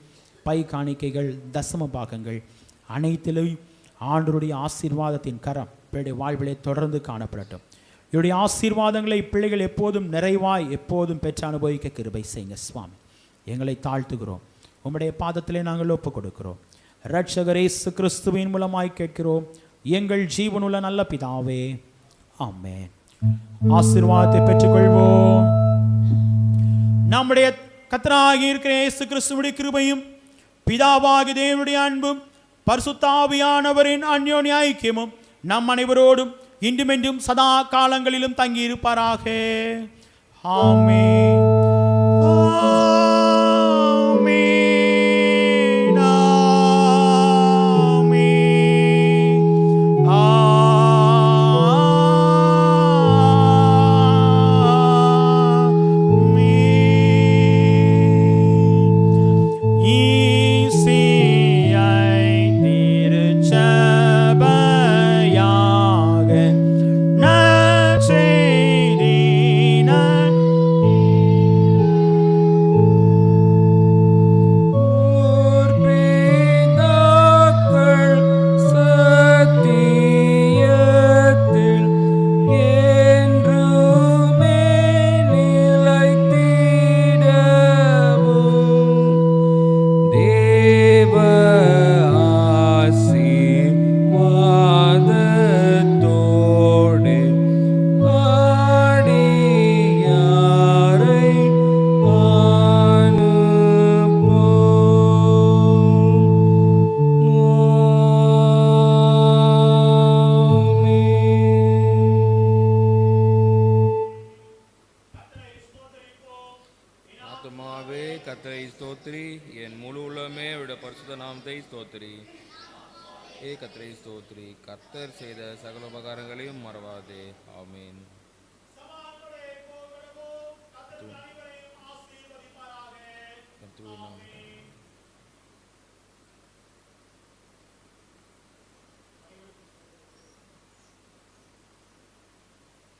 பை காணிக்கைகள், தசம பாகங்கள் அனைத்திலும் ஆண்டவருடைய ஆசீர்வாதத்தின் கரம் பிள்ளைடைய வாழ்விலே தொடர்ந்து காணப்படட்டும். இவருடைய ஆசீர்வாதங்களை பிள்ளைகள் எப்போதும் நிறைவாய் எப்போதும் பெற்று அனுபவிக்க கிருபை செய்யுங்க சுவாமி. எங்களை தாழ்த்துகிறோம். உம்முடைய பாதத்திலே நாங்கள் ஒப்புக் கொடுக்கிறோம். இரட்சகர் இயேசு கிறிஸ்துவின் மூலமாய் கேட்கிறோம் எங்கள் ஜீவனுள்ள நல்ல பிதாவே, ஆமென். ஆசீர்வாதத்தை பெற்றுக்கொள்வோம். நம்முடைய கர்த்தராகிய இருக்கிற இயேசு கிறிஸ்துவின் கிருபையும் பிதாவாகிய தேவனுடைய அன்பும் பரிசுத்த ஆவியானவரின் அன்யோன்ய ஐக்கியமும் நம் அனைவரோடும் இன்றுமென்றும் சதா காலங்களிலும் தங்கியிருப்பாராக. ஆமென். கர்த்தரை ஸ்தோத்திரி, என் முழு உள்ளமே அவருடைய பரிசுத்த நாமத்தை ஸ்தோத்திரி. கர்த்தரை ஸ்தோத்திரி, கர்த்தர் செய்த சகல உபகாரங்களையும் மறவாதே. ஆமீன்.